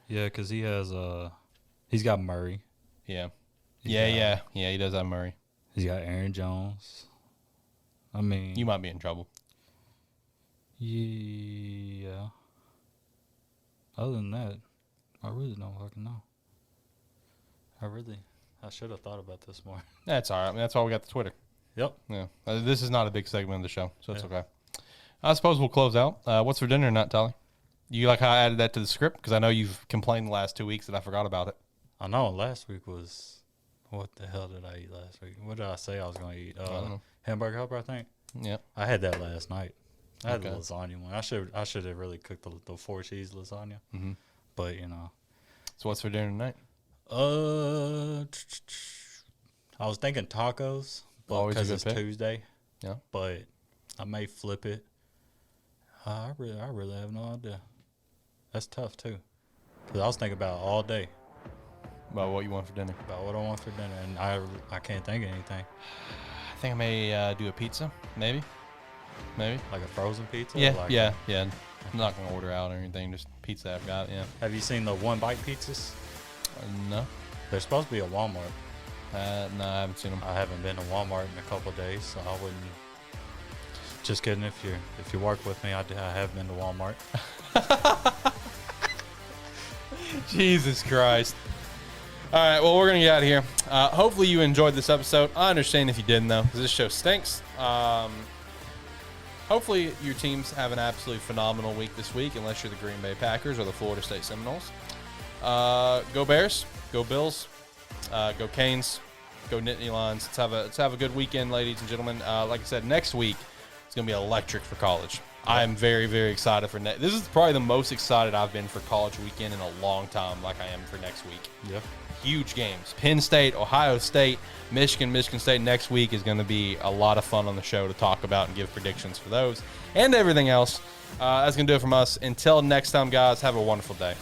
Yeah, because he's got Murray. Yeah. Yeah. He does have Murray. He's got Aaron Jones. I mean, you might be in trouble. Yeah. Other than that, I really don't fucking know. I should have thought about this more. That's all right. I mean, that's why we got the Twitter. Yep. Yeah. This is not a big segment of the show, so it's okay. I suppose we'll close out. What's for dinner tonight, Tally? You like how I added that to the script? Because I know you've complained the last 2 weeks that I forgot about it. I know. Last week was... What the hell did I eat last week? What did I say I was going to eat? Hamburger helper, I think. Yeah. I had that last night. I had the lasagna one. I should have really cooked the 4 cheese lasagna. Mm-hmm. But, So what's for dinner tonight? I was thinking tacos, but because it's Tuesday. Yeah. But I may flip it. I really have no idea. That's tough too, because I was thinking about it all day. About what you want for dinner? About what I want for dinner, and I can't think of anything. I think I may do a pizza, maybe. Like a frozen pizza? Yeah. I'm not going to order out or anything, just pizza I've got, yeah. Have you seen the one-bite pizzas? No. They're supposed to be at Walmart. No, I haven't seen them. I haven't been to Walmart in a couple of days, so I wouldn't. Just kidding. If you work with me, I have been to Walmart. Jesus Christ. All right, well, we're going to get out of here. Hopefully you enjoyed this episode. I understand if you didn't, though, because this show stinks. Hopefully your teams have an absolutely phenomenal week this week, unless you're the Green Bay Packers or the Florida State Seminoles. Go Bears. Go Bills. Go Canes. Go Nittany Lions. Let's have a good weekend, ladies and gentlemen. Like I said, next week it's going to be electric for college. I am very, very excited for next. This is probably the most excited I've been for college weekend in a long time, like I am for next week. Yeah. Huge games. Penn State, Ohio State, Michigan State next week is going to be a lot of fun on the show to talk about and give predictions for those and everything else. That's going to do it from us. Until next time, guys, have a wonderful day.